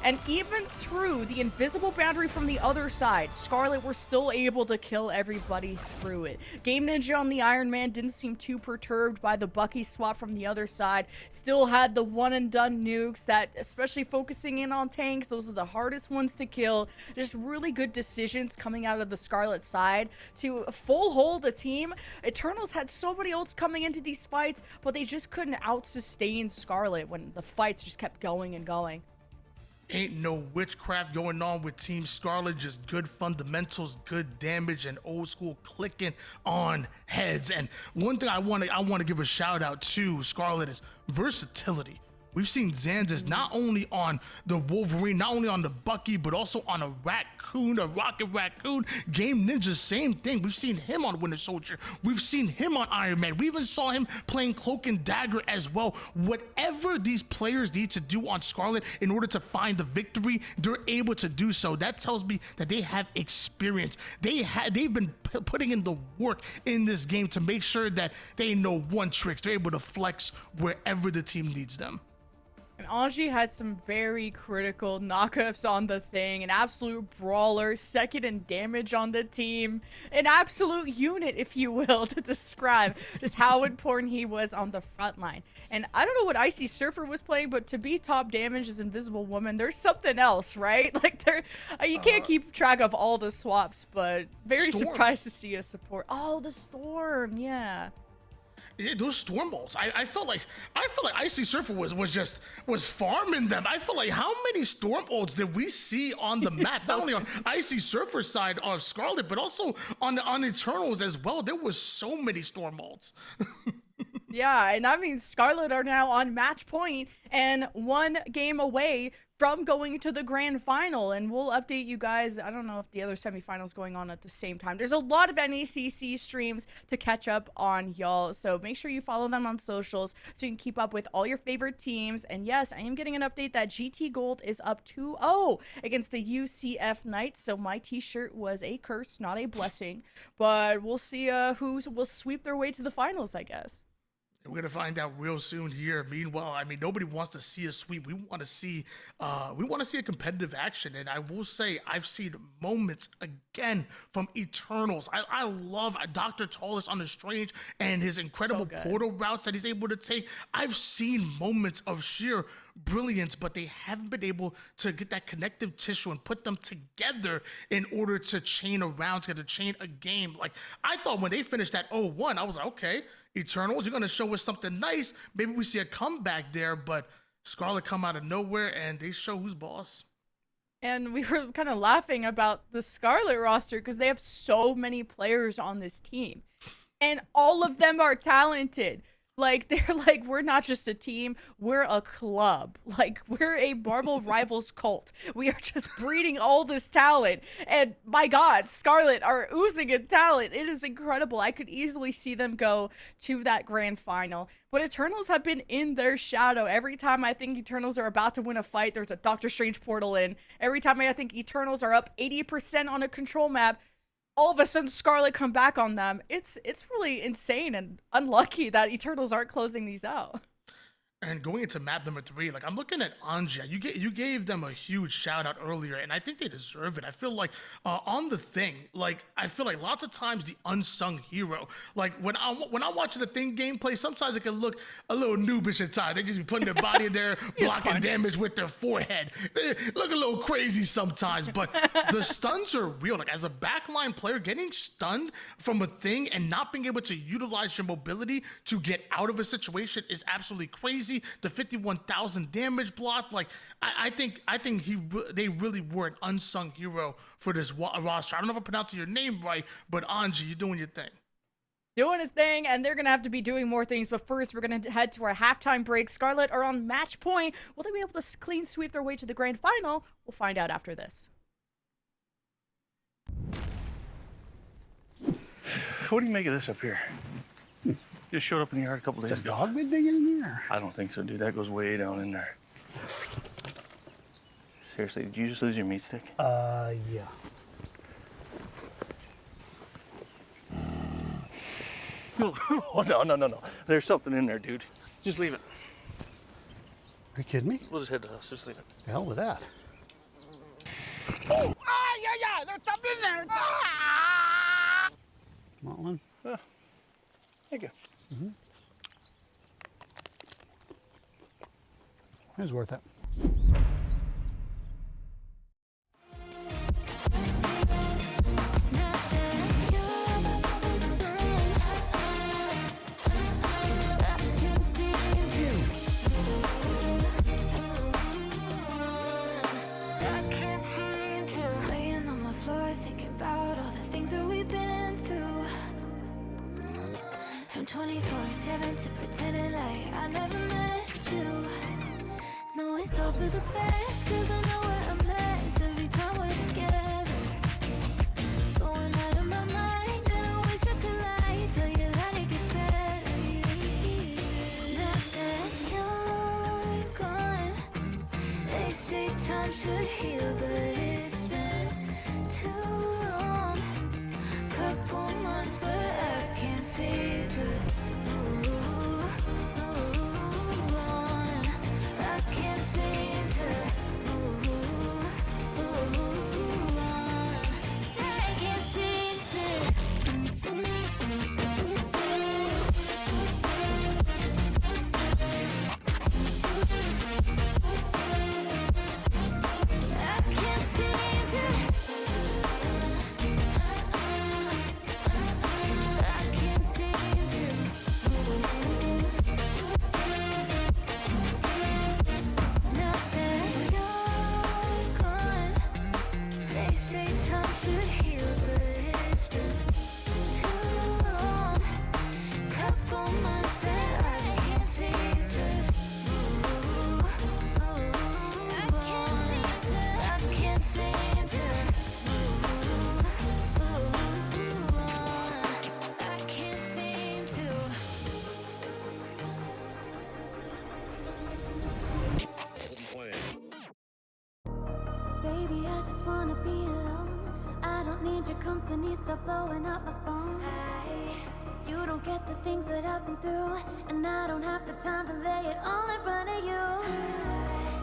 And even through the invisible boundary from the other side, Scarlet were still able to kill everybody through it. Game Ninja on the Iron Man didn't seem too perturbed by the Bucky swap from the other side. Still had the one and done nukes that, especially focusing in on tanks, those are the hardest ones to kill. Just really good decisions coming out of the Scarlet side to full hold the team. Eternals had so many ults coming into these fights, but they just couldn't out-sustain Scarlet when the fights just kept going and going. Ain't no witchcraft going on with Team Scarlet, just good fundamentals, good damage, and old school clicking on heads. And one thing I want to give a shout out to Scarlet is versatility. We've seen Xanxus not only on the Wolverine, not only on the Bucky, but also on a Raccoon, a Rocket Raccoon. Game Ninja, same thing. We've seen him on Winter Soldier. We've seen him on Iron Man. We even saw him playing Cloak and Dagger as well. Whatever these players need to do on Scarlet in order to find the victory, they're able to do so. That tells me that they have experience. They've been putting in the work in this game to make sure that they know one tricks. They're able to flex wherever the team needs them. And Anji had some very critical knockups on the Thing, an absolute brawler, second in damage on the team, an absolute unit, if you will, to describe just how important he was on the front line. And I don't know what Icy Surfer was playing, but to be top damage as Invisible Woman, there's something else, right? Like, you can't keep track of all the swaps, but very surprised to see a support. Oh, the Storm, yeah. Yeah, those storm bolts. I felt like Icy Surfer was farming them. I feel like how many storm bolts did we see on the map? Not only on Icy Surfer's side of Scarlet, but also on Eternals as well. There was so many storm bolts. Yeah, and that means Scarlet are now on match point and one game away from going to the grand final, and we'll update you guys. I don't know if the other semifinals going on at the same time. There's a lot of NACC streams to catch up on, y'all, so make sure you follow them on socials so you can keep up with all your favorite teams. And yes, I am getting an update that GT Gold is up 2-0 against the UCF Knights, so my t-shirt was a curse, not a blessing, but we'll see who will sweep their way to the finals, I guess. We're gonna find out real soon here. Meanwhile, I mean, nobody wants to see a sweep. We want to see a competitive action. And I will say, I've seen moments again from Eternals. I love Dr. Tallis on the Strange and his incredible portal routes that he's able to take. I've seen moments of sheer brilliance, but they haven't been able to get that connective tissue and put them together in order to chain a round, to chain a game. Like, I thought when they finished that 0-1, I was like, okay, Eternals, you're going to show us something nice. Maybe we see a comeback there, but Scarlet come out of nowhere and they show who's boss. And we were kind of laughing about the Scarlet roster because they have so many players on this team. And all of them are talented. Like, they're like, we're not just a team, we're a club. Like, we're a Marvel Rivals cult. We are just breeding all this talent. And my God, Scarlet are oozing in talent. It is incredible. I could easily see them go to that grand final. But Eternals have been in their shadow. Every time I think Eternals are about to win a fight, there's a Doctor Strange portal in. Every time I think Eternals are up 80% on a control map, all of a sudden Scarlet come back on them. It's really insane and unlucky that Eternals aren't closing these out. And going into map number 3, like, I'm looking at Anja. You gave them a huge shout out earlier, and I think they deserve it. I feel like on the thing, like, I feel like lots of times the unsung hero. Like, when I'm watching the thing gameplay, sometimes it can look a little noobish at times. They just be putting their body in there, blocking damage with their forehead. They look a little crazy sometimes, but the stuns are real. Like, as a backline player, getting stunned from a thing and not being able to utilize your mobility to get out of a situation is absolutely crazy. The 51,000 damage block, like, I think they really were an unsung hero for this roster. I don't know if I'm pronouncing your name right, but Anji, you're doing your thing. Doing his thing, and they're going to have to be doing more things. But first, we're going to head to our halftime break. Scarlet are on match point. Will they be able to clean sweep their way to the grand final? We'll find out after this. What do you make of this up here? Just showed up in the yard a couple days Has a ago. dog been digging in there? I don't think so, dude. That goes way down in there. Seriously, did you just lose your meat stick? Yeah. Oh, no. There's something in there, dude. Just leave it. Are you kidding me? We'll just head to the house. Just leave it. The hell with that. Oh! Ah, yeah, there's something in there. Want one? Thank you. It was worth it. Laying on my floor, thinking about all the things that we've been through. From 24/7 to pretending like I never met you. No, it's all for the best, cause I know we're a mess every time we're together. Going out of my mind, and I wish I could lie, tell you that it gets better. Now that you're gone, they say time should heal, but it's been too long. Couple months where I can't seem to move on. I can't seem to move on. I can't seem to. I can't seem to. I can't seem to. Now that you're gone, they say time should heal, but it's been too long. Couple months where I can't seem to move on. need your company, stop blowing up my phone. You don't get the things that I've been through, and I don't have the time to lay it all in front of you.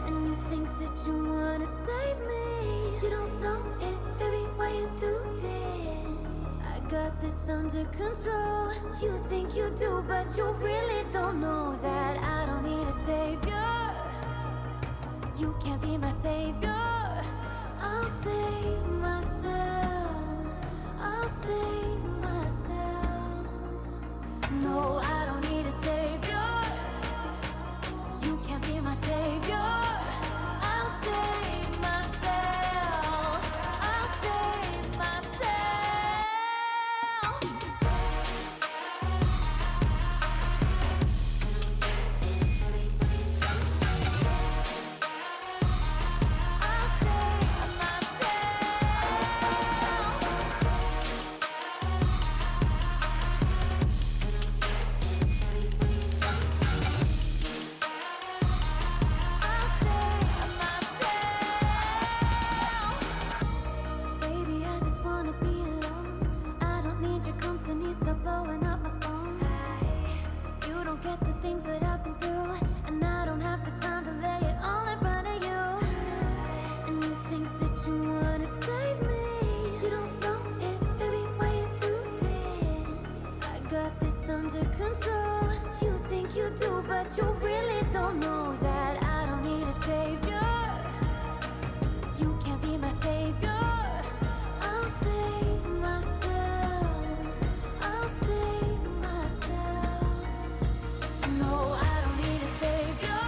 And you think that you wanna save me. You don't know it, baby, why you do this? I got this under control. You think you do, but you really don't know that I don't need a savior. You can't be my savior. I'll save myself. I'll save myself. No, I don't need a savior. You can't be my savior. I'll save myself. I'll save myself. I'll save Baby, I just wanna be alone. I don't need your company, stop blowing up my phone. You don't get the things that I've been through, and I don't have the time to lay it all in front of you. And you think that you wanna save me. You don't know it, baby, why you do this? I got this under control. You think you do, but you really don't know that I don't need a savior. You can't be my savior. I'll save myself. I'll save myself. No, I don't need a savior.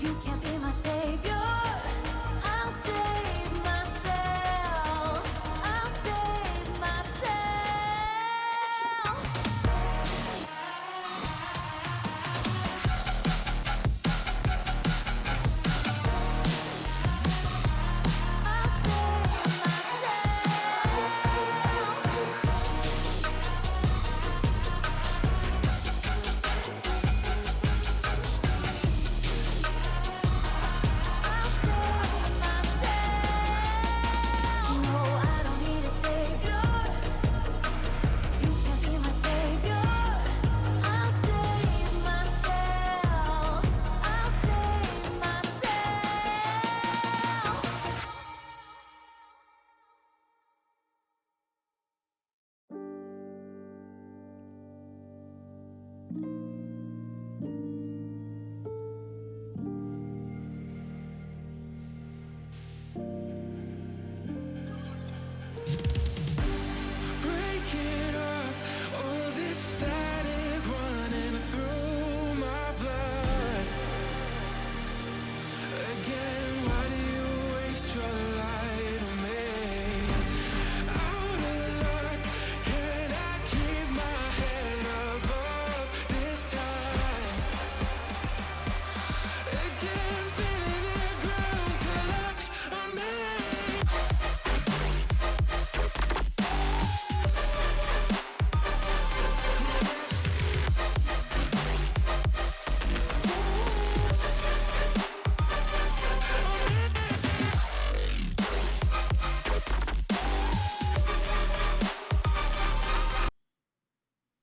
You can't be my savior. I'll save myself. I'll save myself. No, I don't need a savior. You can't be my savior. I'll save myself. I'll save myself. Breaking up, all this static running through my blood. Again, why do you waste your light on me? Out of luck, can I keep my head above this time? Again, feeling the ground collapse on me.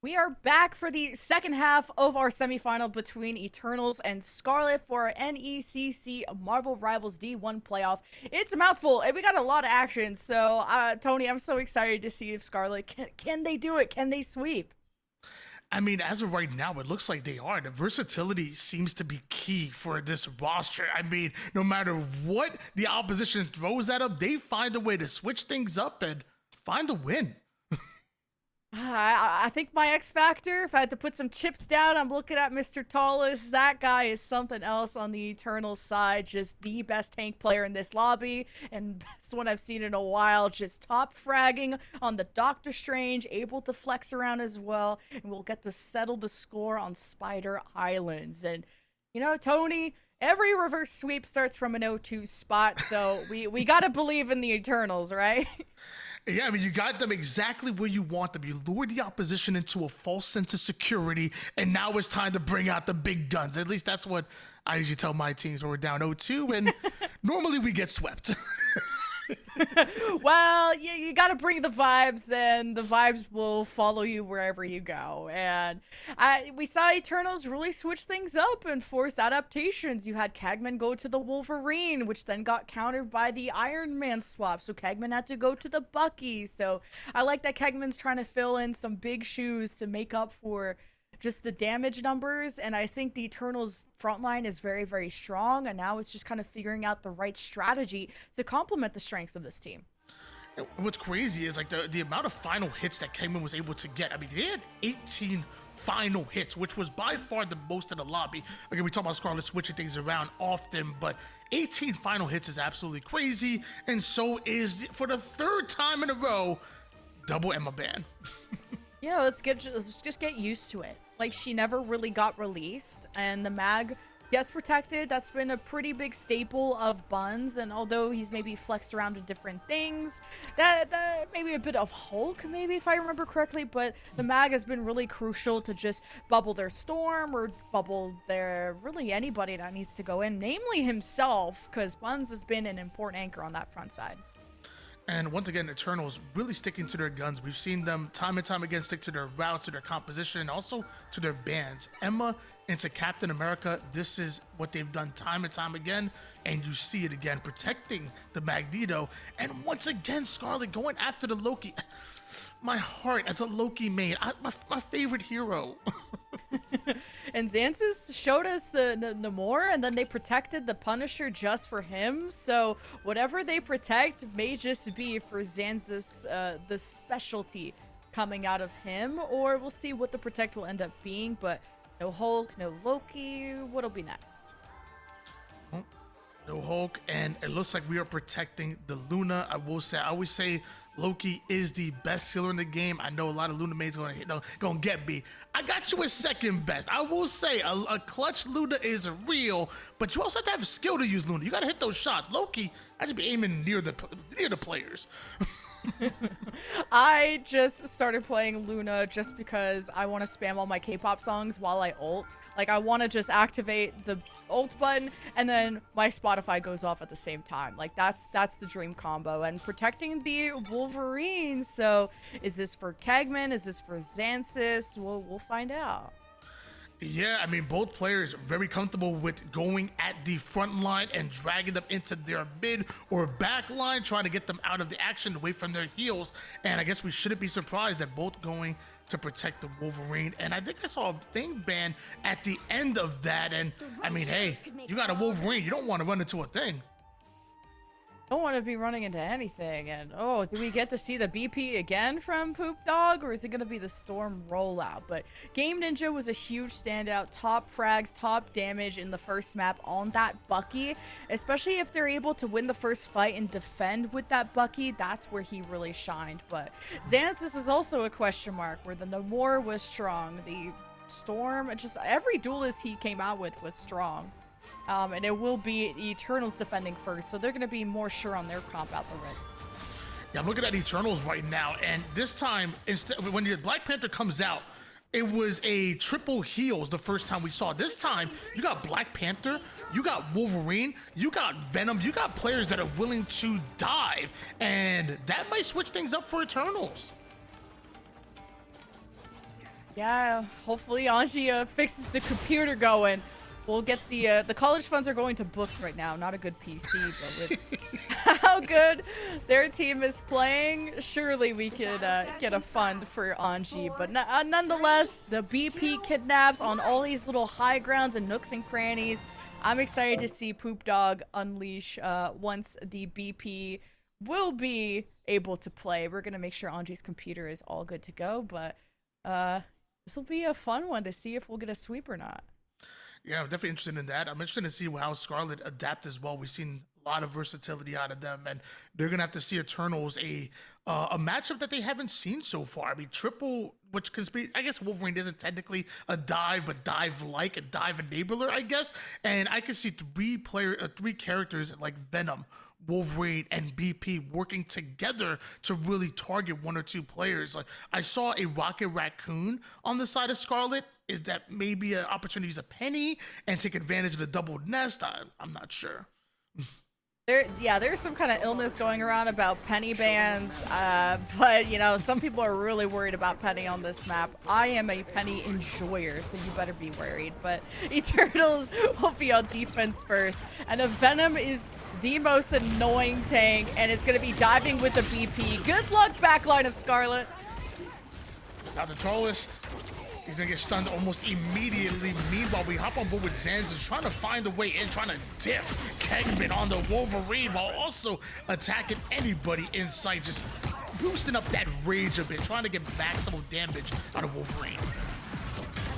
We are back for the second half of our semifinal between Eternals and Scarlet for our NECC Marvel Rivals D1 playoff. It's a mouthful, and we got a lot of action. So, Tony, I'm so excited to see if Scarlet can they do it? Can they sweep? I mean, as of right now, it looks like they are. The versatility seems to be key for this roster. I mean, no matter what the opposition throws at them, they find a way to switch things up and find a win. I think my X Factor, if I had to put some chips down, I'm looking at Mr. Tallis. That guy is something else on the Eternal side. Just the best tank player in this lobby, and best one I've seen in a while. Just top fragging on the Doctor Strange, able to flex around as well, and we'll get to settle the score on Spider Islands. And, you know, Tony, every reverse sweep starts from an 0-2 spot, so we gotta believe in the Eternals, right? Yeah, I mean, you got them exactly where you want them. You lured the opposition into a false sense of security, and now it's time to bring out the big guns. At least that's what I usually tell my teams when we're down 0-2, and normally we get swept. Well, you got to bring the vibes, and the vibes will follow you wherever you go. And we saw Eternals really switch things up and force adaptations. You had Kagman go to the Wolverine, which then got countered by the Iron Man swap. So Kagman had to go to the Bucky. So I like that Kagman's trying to fill in some big shoes to make up for just the damage numbers. And I think the Eternals front line is very, very strong, and now it's just kind of figuring out the right strategy to complement the strengths of this team. And what's crazy is like the amount of final hits that Kagman was able to get. I mean, they had 18 final hits, which was by far the most in the lobby. Again, we talk about Scarlet switching things around often, but 18 final hits is absolutely crazy. And so is, for the third time in a row, double Emma ban. Yeah, let's just get used to it. Like, she never really got released, and the mag gets protected. That's been a pretty big staple of Buns, and although he's maybe flexed around to different things, that maybe a bit of Hulk, maybe, if I remember correctly, but the mag has been really crucial to just bubble their Storm or bubble their really anybody that needs to go in, namely himself, because Buns has been an important anchor on that front side. And once again, Eternals really sticking to their guns. We've seen them time and time again stick to their routes, to their composition, and also to their bands. Emma into Captain America, this is what they've done time and time again, and you see it again, protecting the Magneto. And once again, Scarlet going after the Loki. My heart as a Loki main, my favorite hero. And Xanthus showed us the Namor, and then they protected the Punisher just for him. So whatever they protect may just be for Xanthus, the specialty coming out of him, or we'll see what the protect will end up being. But no Hulk, no Loki. What'll be next? No Hulk, and it looks like we are protecting the Luna. I always say Loki is the best healer in the game. I know a lot of Luna mates gonna get me. I got you as second best. I will say a clutch Luna is real, but you also have to have skill to use Luna. You gotta hit those shots. Loki, I just be aiming near the players. I just started playing Luna just because I want to spam all my K-pop songs while I ult. Like, I want to just activate the ult button, and then my Spotify goes off at the same time. Like, that's the dream combo. And protecting the Wolverine. So, is this for Kagman? Is this for Xanthus? We'll find out. Yeah, I mean, both players very comfortable with going at the front line and dragging them into their mid or back line, trying to get them out of the action, away from their heels. And I guess we shouldn't be surprised that both going to protect the Wolverine. And I think I saw a thing ban at the end of that. And I mean, hey, you got a Wolverine. You don't want to run into a thing. Don't want to be running into anything. And oh, do we get to see the BP again from Poop Dog, or is it going to be the Storm rollout? But Game Ninja was a huge standout, top frags, top damage in the first map on that Bucky, especially if they're able to win the first fight and defend with that Bucky. That's where he really shined. But Xanthus is also a question mark, where the Namor was strong, the Storm, just every duelist he came out with was strong. And it will be Eternals defending first, so they're going to be more sure on their comp out the red. Yeah, I'm looking at Eternals right now, and this time, when the Black Panther comes out, it was a triple heals the first time we saw it. This time, you got Black Panther, you got Wolverine, you got Venom, you got players that are willing to dive, and that might switch things up for Eternals. Yeah, hopefully Anji fixes the computer going. We'll get the college funds are going to books right now, not a good PC, but with how good their team is playing, surely we could get a fund for Anji. But nonetheless, the BP kidnaps on all these little high grounds and nooks and crannies. I'm excited to see Poop Dog unleash once the BP will be able to play. We're going to make sure Anji's computer is all good to go, but this will be a fun one to see if we'll get a sweep or not. Yeah, I'm definitely interested in that. I'm interested to see how Scarlet adapt as well. We've seen a lot of versatility out of them, and they're gonna have to see Eternals a matchup that they haven't seen so far. I mean, triple, which could be, I guess Wolverine isn't technically a dive, but dive-like, a dive enabler, I guess. And I can see three characters like Venom, Wolverine, and BP working together to really target one or two players. Like, I saw a Rocket Raccoon on the side of Scarlet. Is that maybe an opportunity to use a penny and take advantage of the double nest? I'm not sure. There's some kind of illness going around about penny bans, but you know, some people are really worried about penny on this map. I am a penny enjoyer, so you better be worried. But Eternals will be on defense first, and a Venom is the most annoying tank, and it's going to be diving with the BP. Good luck, backline of Scarlet. Now the tallest. He's gonna get stunned almost immediately. Meanwhile, we hop on board with Zanz, trying to find a way in, trying to dip Kegman on the Wolverine while also attacking anybody in sight, just boosting up that rage a bit, trying to get maximal damage out of Wolverine.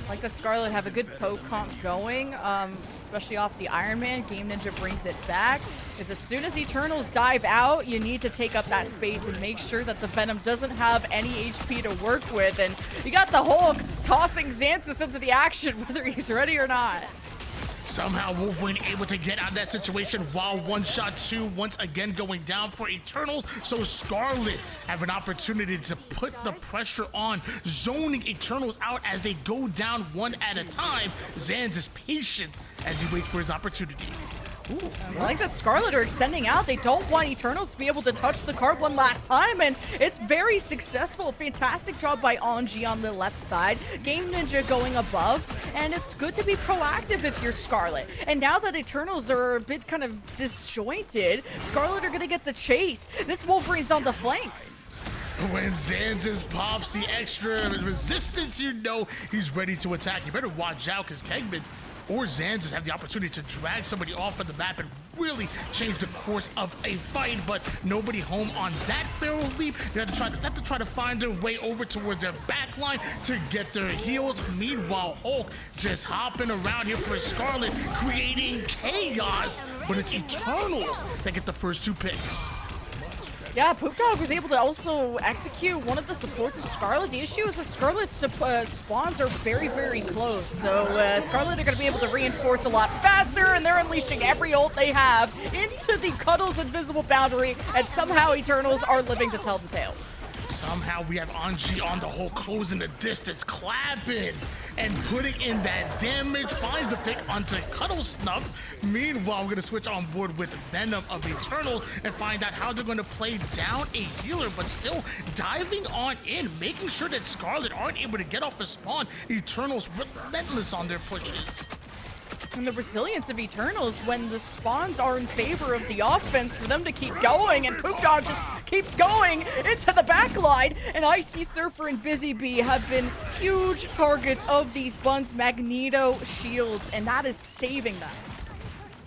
Like that Scarlet have a good poke comp going, especially off the Iron Man. Game Ninja brings it back. Because as soon as Eternals dive out, you need to take up that space and make sure that the Venom doesn't have any HP to work with. And you got the Hulk tossing Xanthus into the action, whether he's ready or not. Somehow Wolverine able to get out of that situation while 1-2 once again going down for Eternals. So Scarlet have an opportunity to put the pressure on, zoning Eternals out as they go down one at a time. Zanz is patient as he waits for his opportunity. Ooh, I like that Scarlet are extending out. They don't want Eternals to be able to touch the card one last time, and it's very successful. Fantastic job by Anji on the left side. Game Ninja going above, and it's good to be proactive if you're Scarlet. And now that Eternals are a bit kind of disjointed, Scarlet are going to get the chase. This Wolverine's on the flank. When Zanz pops the extra resistance, you know he's ready to attack. You better watch out, because Kegman or Zanz have the opportunity to drag somebody off of the map and really change the course of a fight, but nobody home on that Feral Leap. They have to try to find their way over towards their backline to get their heals. Meanwhile, Hulk just hopping around here for Scarlet, creating chaos, but it's Eternals that get the first 2 picks. Yeah, Poop Dog was able to also execute one of the supports of Scarlet. The issue is that Scarlet's spawns are very, very close. So Scarlet are going to be able to reinforce a lot faster, and they're unleashing every ult they have into the Cuddles invisible boundary, and somehow Eternals are living to tell the tale. Somehow we have Anji on the whole closing the distance, clapping and putting in that damage, finds the pick onto Cuddle Snuff. Meanwhile, we're going to switch on board with Venom of Eternals and find out how they're going to play down a healer, but still diving on in, making sure that Scarlet aren't able to get off a spawn. Eternals relentless on their pushes. And the resilience of Eternals when the spawns are in favor of the offense for them to keep going, and Poop Dog just keeps going into the back line, and Icy Surfer and Busy Bee have been huge targets of these Buns Magneto shields, and that is saving them.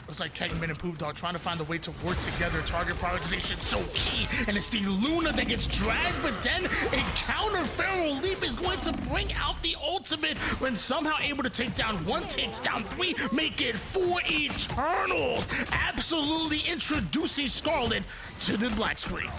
Looks like Kegman and Poop Dog trying to find a way to work together. Target prioritization so key, and it's the Luna that gets dragged, but then a counter Feral Leap is going to bring out the ultimate when somehow able to take down 1, takes down 3, make it 4 Eternals. Absolutely introducing Scarlet to the black screen.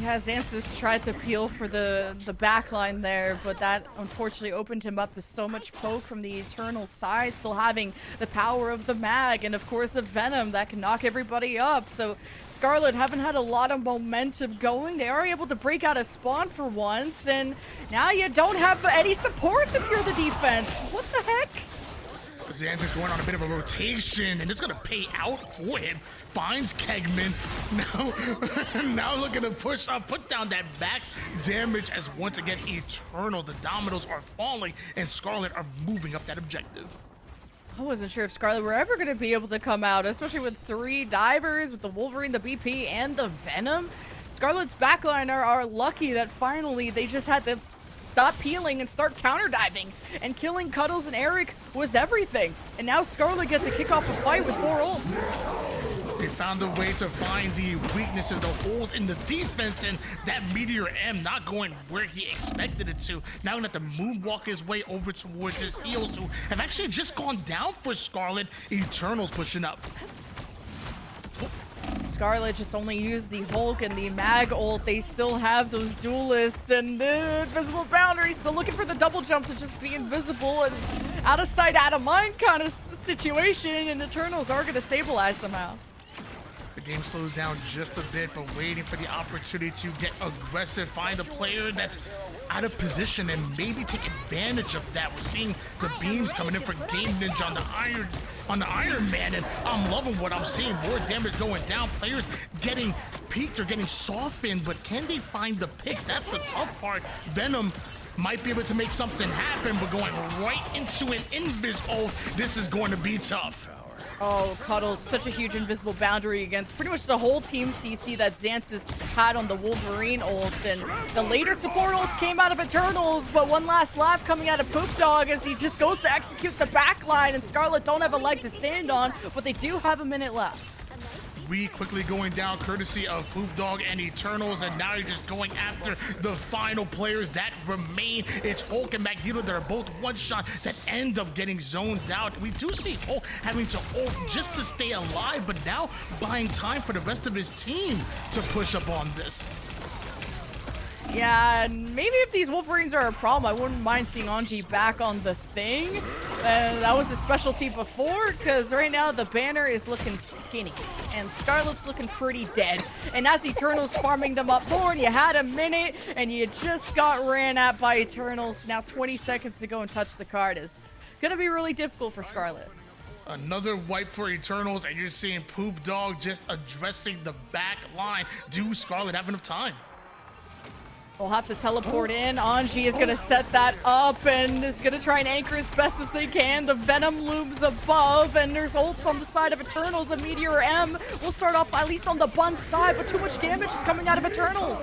Yeah, Xanthus tried to peel for the back line there, but that unfortunately opened him up to so much poke from the Eternal side, still having the power of the mag and of course the Venom that can knock everybody up. So Scarlet haven't had a lot of momentum going. They are able to break out a spawn for once, and now you don't have any supports if you're the defense. What the heck? Zanz is going on a bit of a rotation, and it's going to pay out for him. Finds Kegman. Now looking to put down that max damage as once again Eternal. The dominoes are falling, and Scarlet are moving up that objective. I wasn't sure if Scarlet were ever going to be able to come out, especially with 3 divers, with the Wolverine, the BP, and the Venom. Scarlet's backline are lucky that finally they just had to stop peeling and start counter diving, and killing Cuddles and Eric was everything. And now Scarlet gets to kick off a fight with 4 ults. They found a way to find the weaknesses, the holes in the defense, and that Meteor M not going where he expected it to. Now gonna have to moonwalk his way over towards his heels, who have actually just gone down for Scarlet. Eternals pushing up. Scarlet just only used the Hulk and the Mag ult. They still have those duelists and the invisible boundaries. Still looking for the double jump to just be invisible and out of sight, out of mind kind of situation. And Eternals are going to stabilize somehow. The game slows down just a bit, but waiting for the opportunity to get aggressive, find a player that's out of position and maybe take advantage of that. We're seeing the beams coming in for Game Ninja on the Iron Man, and I'm loving what I'm seeing. More damage going down, players getting peaked or getting softened, but can they find the picks? That's the tough part. Venom might be able to make something happen, but going right into an invis ult, this is going to be tough. Oh, Cuddles, such a huge invisible boundary against pretty much the whole team CC that Xantus had on the Wolverine ult. And the later support ults came out of Eternals, but one last laugh coming out of Poop Dog as he just goes to execute the backline, and Scarlet don't have a leg to stand on, but they do have a minute left. We quickly going down courtesy of Poop Dog and Eternals, and now you're just going after the final players that remain. It's Hulk and Magneto that are both one shot that end up getting zoned out. We do see Hulk having to ult just to stay alive, but now buying time for the rest of his team to push up on this. Yeah, and maybe if these Wolverines are a problem, I wouldn't mind seeing Anji back on the thing. That was a specialty before, because right now the banner is looking skinny, and Scarlet's looking pretty dead. And as Eternals farming them up more, and you had a minute, and you just got ran at by Eternals. Now 20 seconds to go and touch the card is gonna be really difficult for Scarlet. Another wipe for Eternals, and you're seeing Poop Dog just addressing the back line. Do Scarlet have enough time? They'll have to teleport in. Anji is going to set that up and is going to try and anchor as best as they can. The Venom looms above, and there's ults on the side of Eternals. A Meteor M will start off at least on the Bun side, but too much damage is coming out of Eternals.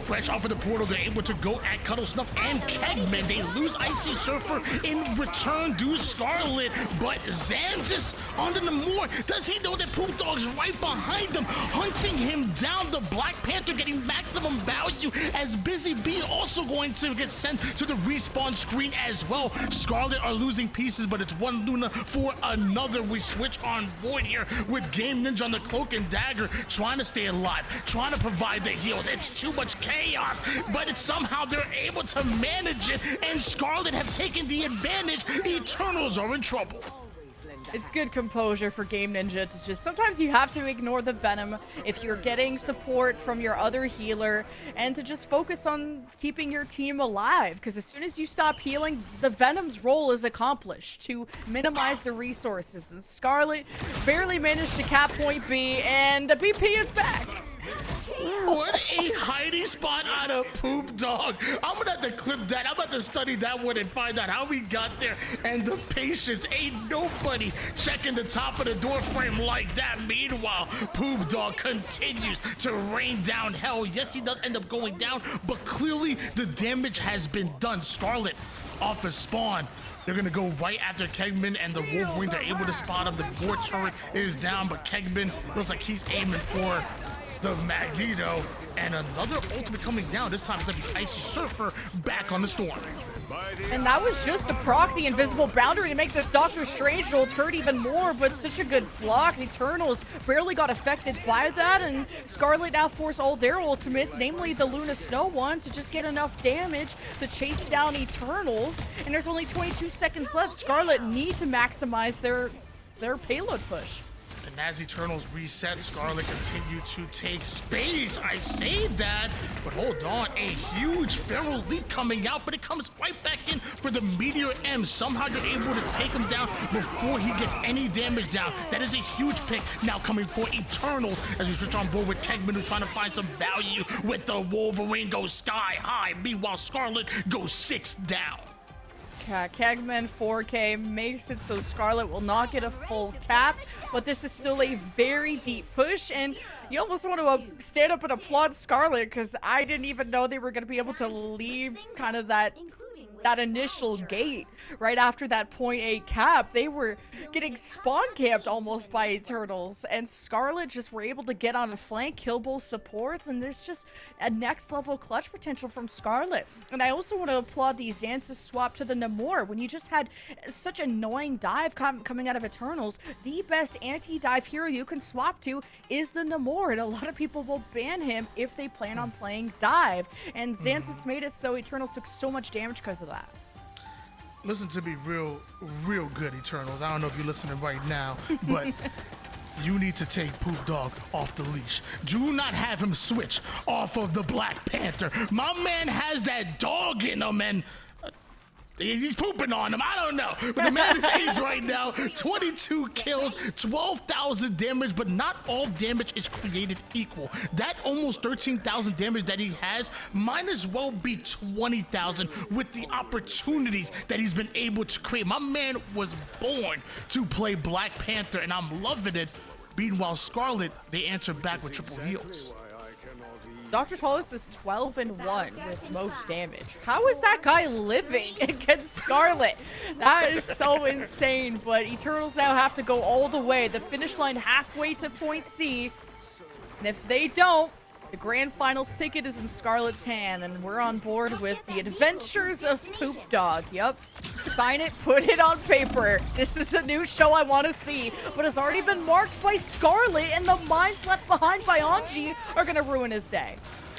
Fresh off of the portal, they're able to go at Cuddle Snuff and Kegman. They lose Icy Surfer in return, do Scarlet, but Xantus on the Namor. Does he know that Poop Dog's right behind him, hunting him down? The Black Panther getting maximum value as Busy Bee also going to get sent to the respawn screen as well. Scarlet are losing pieces, but it's one Luna for another. We switch on Void here with Game Ninja on the Cloak and Dagger, trying to stay alive, trying to provide the heals. It's too much chaos, but it's somehow they're able to manage it, and Scarlet have taken the advantage. Eternals are in trouble. It's good composure for Game Ninja to just, sometimes you have to ignore the Venom if you're getting support from your other healer, and to just focus on keeping your team alive, because as soon as you stop healing, the Venom's role is accomplished to minimize the resources. And Scarlet barely managed to cap point B, and the BP is back. What a hiding spot out of Poop Dog. I'm gonna have to clip that. I'm about to study that one and find out how we got there. And the patience, ain't nobody checking the top of the door frame like that. Meanwhile, Poop Dog continues to rain down hell. Yes, he does end up going down, but clearly the damage has been done. Scarlet off his spawn. They're gonna go right after Kegman and the Wolverine. They're able to spot him. The Gore turret is down, but Kegman looks like he's aiming for the Magneto, and another ultimate coming down. This time it's gonna be Icy Surfer back on the Storm. And that was just to proc the invisible boundary to make this Doctor Strange ult hurt even more, but such a good block. The Eternals barely got affected by that, and Scarlet now forced all their ultimates, namely the Luna Snow one, to just get enough damage to chase down Eternals. And there's only 22 seconds left. Scarlet need to maximize their payload push. And as Eternals reset, Scarlet continue to take space. I say that, but hold on. A huge Feral Leap coming out, but it comes right back in for the Meteor M. Somehow you're able to take him down before he gets any damage down. That is a huge pick now coming for Eternals as we switch on board with Kegman, who's trying to find some value with the Wolverine goes sky high. Meanwhile, Scarlet goes 6 down. Kegman 4K makes it so Scarlet will not get a full cap, but this is still a very deep push, and you almost want to stand up and applaud Scarlet, because I didn't even know they were going to be able to leave kind of that initial gate right after that point 8 cap. They were getting spawn camped almost by Eternals, and Scarlet just were able to get on a flank, kill both supports, and there's just a next level clutch potential from Scarlet. And I also want to applaud the Xantus swap to the Namor. When you just had such annoying dive coming out of Eternals, the best anti-dive hero you can swap to is the Namor, and a lot of people will ban him if they plan on playing dive, and Xantus made it so Eternals took so much damage because of that. Listen to me real good, Eternals. I don't know if you're listening right now, but you need to take Poop Dog off the leash. Do not have him switch off of the Black Panther. My man has that dog in him, and he's pooping on him. I don't know. But the man is ace right now. 22 kills, 12,000 damage, but not all damage is created equal. That almost 13,000 damage that he has might as well be 20,000 with the opportunities that he's been able to create. My man was born to play Black Panther, and I'm loving it. Meanwhile, Scarlet, they answer back with triple heals. Dr. Tallis is 12-1 with most damage. How is that guy living against Scarlet? That is so insane, but Eternals now have to go all the way. The finish line halfway to point C. And if they don't, the grand finals ticket is in Scarlet's hand, and we're on board with the adventures of Poop Dog. Yep. Sign it, put it on paper. This is a new show I want to see, but it's already been marked by Scarlet, and the mines left behind by Anji are going to ruin his day.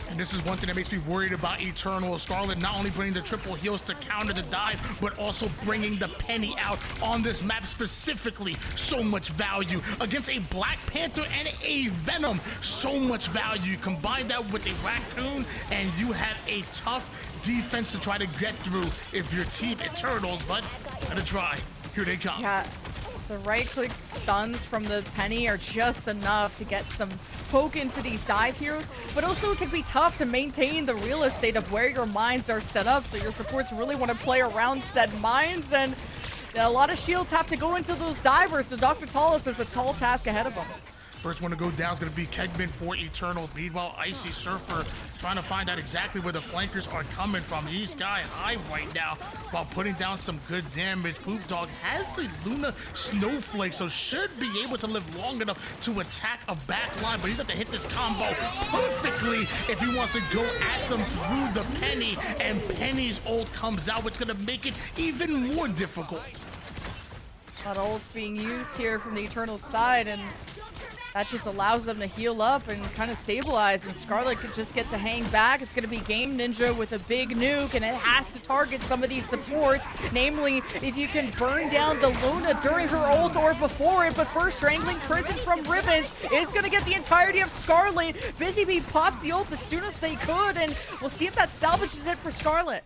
And this is one thing that makes me worried about Eternal. Scarlet not only bringing the triple heals to counter the dive, but also bringing the penny out on this map specifically. So much value against a Black Panther and a Venom. So much value. Combine that with a Raccoon, and you have a tough defense to try to get through if your team Eternals, but gotta try. Here they come. Yeah, the right-click stuns from the penny are just enough to get some poke into these dive heroes, but also it can be tough to maintain the real estate of where your mines are set up, so your supports really want to play around said mines, and a lot of shields have to go into those divers, so Dr. Tallis has a tall task ahead of him. First one to go down is going to be Kegman for Eternals. Meanwhile, Icy Surfer trying to find out exactly where the flankers are coming from. He's sky high right now while putting down some good damage. Poop Dog has the Luna Snowflake, so should be able to live long enough to attack a back line, but he's got to hit this combo perfectly if he wants to go at them through the Penny, and Penny's ult comes out, which is going to make it even more difficult. A lot of ults being used here from the Eternal side, and that just allows them to heal up and kind of stabilize, and Scarlet could just get to hang back. It's going to be Game Ninja with a big nuke, and it has to target some of these supports, namely if you can burn down the Luna during her ult or before it, but first strangling Prison from Ribbons is going to get the entirety of Scarlet. Busy Bee pops the ult as soon as they could, and we'll see if that salvages it for Scarlet.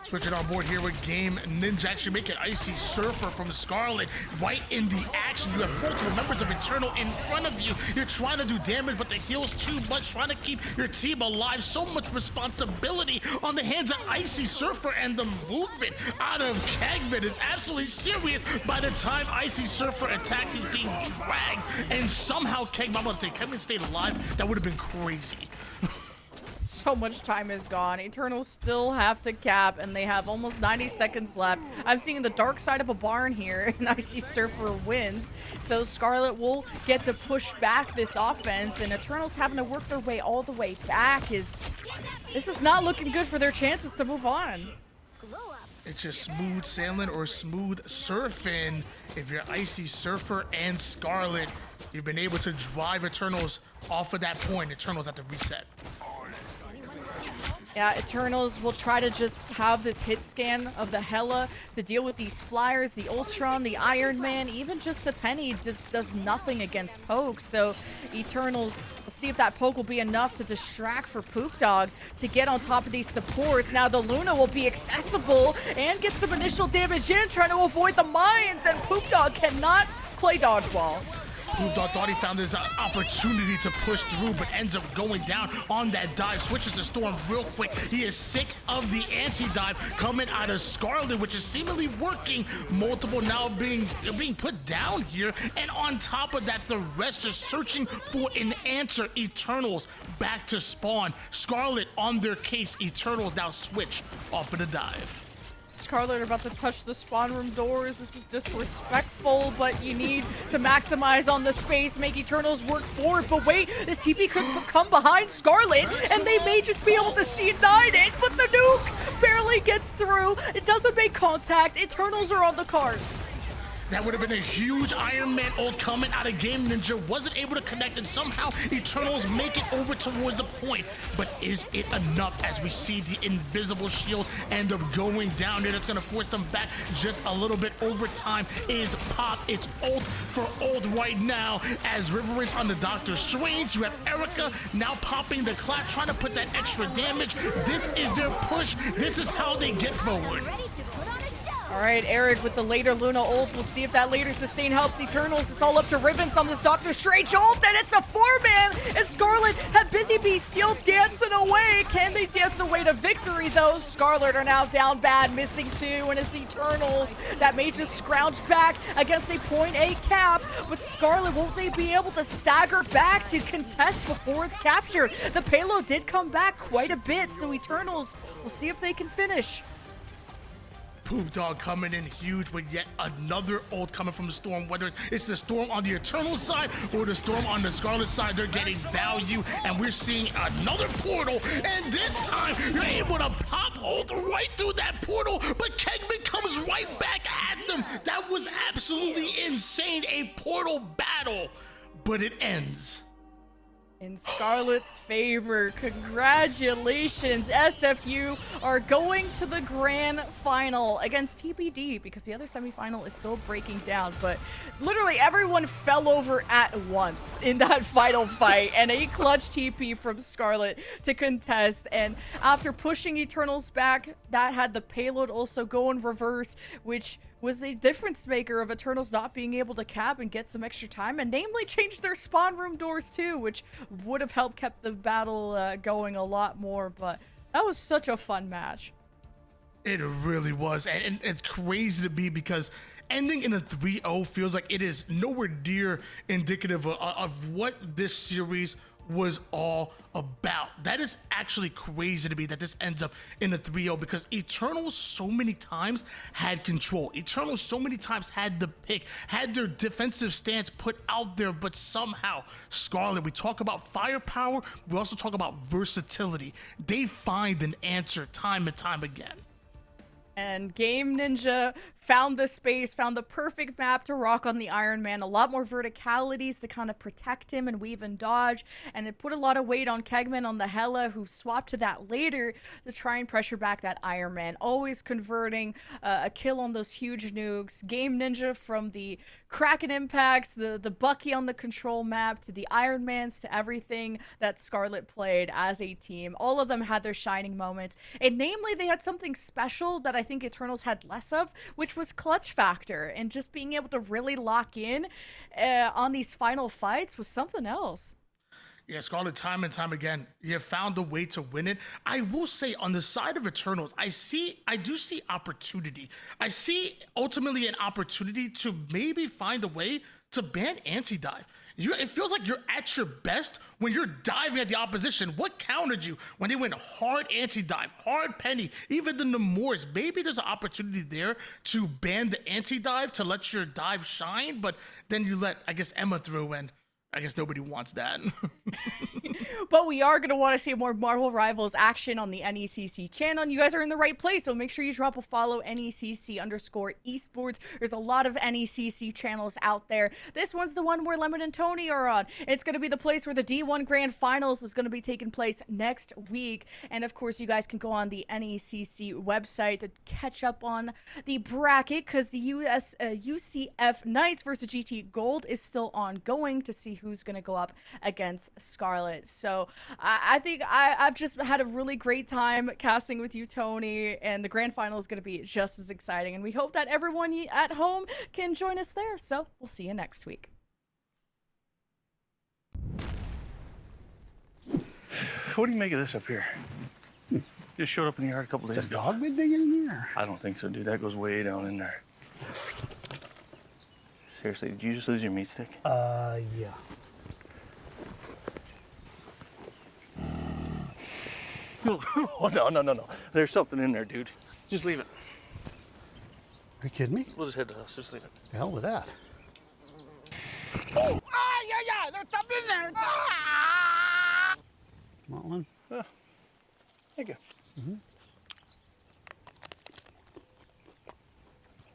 Switching on board here with Game Ninja, actually making Icy Surfer from Scarlet right in the action. You have multiple members of Eternal in front of you. You're trying to do damage, but the heal's too much, trying to keep your team alive. So much responsibility on the hands of Icy Surfer, and the movement out of Kegman is absolutely serious. By the time Icy Surfer attacks, he's being dragged, and somehow Kegman, I'm going to say Kegman stayed alive. That would have been crazy. So much time is gone. Eternals still have to cap, and they have almost 90 seconds left. I'm seeing the dark side of a barn here, and I see Surfer wins. So Scarlet will get to push back this offense, and Eternals having to work their way all the way back. This is not looking good for their chances to move on. It's just smooth sailing or smooth surfing. If you're Icy Surfer and Scarlet, you've been able to drive Eternals off of that point. Eternals have to reset. Yeah, Eternals will try to just have this hit scan of the Hela to deal with these flyers, the Ultron, the Iron Man, even just the Penny just does nothing against Poke. So Eternals, let's see if that Poke will be enough to distract for Poop Dog to get on top of these supports. Now the Luna will be accessible and get some initial damage in, trying to avoid the mines, and Poop Dog cannot play dodgeball. Poop Dog thought he found his opportunity to push through, but ends up going down on that dive. Switches to Storm real quick. He is sick of the anti-dive coming out of Scarlet, which is seemingly working. Multiple now being put down here, and on top of that, the rest just searching for an answer. Eternals back to spawn. Scarlet on their case. Eternals now switch off of the dive. Scarlet are about to touch the spawn room doors. This is disrespectful, but you need to maximize on the space, make Eternals work forward. But wait, this TP could come behind Scarlet, and they may just be able to C9 it, but the nuke barely gets through. It doesn't make contact. Eternals are on the card. That would have been a huge Iron Man ult coming out of Game Ninja. Wasn't able to connect, and somehow Eternals make it over towards the point. But is it enough as we see the invisible shield end up going down there? That's going to force them back just a little bit. Overtime is pop. It's ult for ult right now as Riverence on the Doctor Strange. You have Erica now popping the clap, trying to put that extra damage. This is their push. This is how they get forward. All right, Eric with the later Luna ult. We'll see if that later sustain helps Eternals. It's all up to Ribbons on this Doctor Strange ult, and it's a 4-man. And Scarlet have Busy Bee still dancing away. Can they dance away to victory, though? Scarlet are now down bad, missing 2, and it's Eternals that may just scrounge back against a 0.8 cap. But Scarlet, won't they be able to stagger back to contest before it's captured? The payload did come back quite a bit, so Eternals, we'll see if they can finish. Poop Dog coming in huge with yet another ult coming from the Storm. Whether it's the Storm on the Eternal side or the Storm on the Scarlet side, they're getting value, and we're seeing another portal, and this time you're able to pop ult right through that portal, but Kegman comes right back at them. That was absolutely insane, a portal battle, but it ends in Scarlet's favor. Congratulations, SFU are going to the grand final against TPD because the other semifinal is still breaking down, but literally everyone fell over at once in that final fight, and a clutch TP from Scarlet to contest. And after pushing Eternals back, that had the payload also go in reverse, which was the difference maker of Eternals not being able to cap and get some extra time, and namely changed their spawn room doors too, which would have helped kept the battle going a lot more. But that was such a fun match. It really was, and it's crazy to be because ending in a 3-0 feels like it is nowhere near indicative of what this series was all about. That is actually crazy to me that this ends up in a 3-0 because Eternals so many times had control. Eternals so many times had the pick, had their defensive stance put out there, but somehow Scarlet, we talk about firepower, we also talk about versatility. They find an answer time and time again. And Game Ninja found the space, found the perfect map to rock on the Iron Man. A lot more verticalities to kind of protect him and weave and dodge. And it put a lot of weight on Kegman on the Hela, who swapped to that later to try and pressure back that Iron Man. Always converting a kill on those huge nukes. Game Ninja from the Kraken impacts, the Bucky on the control map, to the Iron Mans, to everything that Scarlet played as a team. All of them had their shining moments. And namely, they had something special that I think Eternals had less of, which was clutch factor, and just being able to really lock in on these final fights was something else. Yeah, Scarlet, time and time again, you have found a way to win it. I will say, on the side of Eternals, I do see opportunity. I see ultimately an opportunity to maybe find a way to ban anti-dive. It feels like you're at your best when you're diving at the opposition. What countered you when they went hard anti-dive, hard penny, even the Nemours? Maybe there's an opportunity there to ban the anti-dive to let your dive shine, but then you let, I guess, Emma through, and I guess nobody wants that. But we are going to want to see more Marvel Rivals action on the NECC channel, and you guys are in the right place, so make sure you drop a follow, NECC_esports. There's a lot of NECC channels out there. This one's the one where Lemon and Tony are on. It's going to be the place where the D1 Grand Finals is going to be taking place next week. And of course, you guys can go on the NECC website to catch up on the bracket, because the UCF Knights versus GT Gold is still ongoing to see who's going to go up against Scarlet. So I think I've just had a really great time casting with you, Tony, and the grand final is going to be just as exciting. And we hope that everyone at home can join us there. So we'll see you next week. What do you make of this up here? Just showed up in the yard a couple days Is a ago. dog been digging in there? I don't think so, dude. That goes way down in there. Seriously, did you just lose your meat stick? Yeah. Oh, no. There's something in there, dude. Just leave it. Are you kidding me? We'll just head to the house. Just leave it. The hell with that. Oh, yeah, there's something in there. Ah! Want one? Thank you.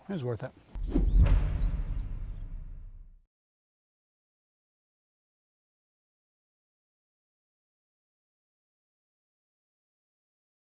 It was worth it.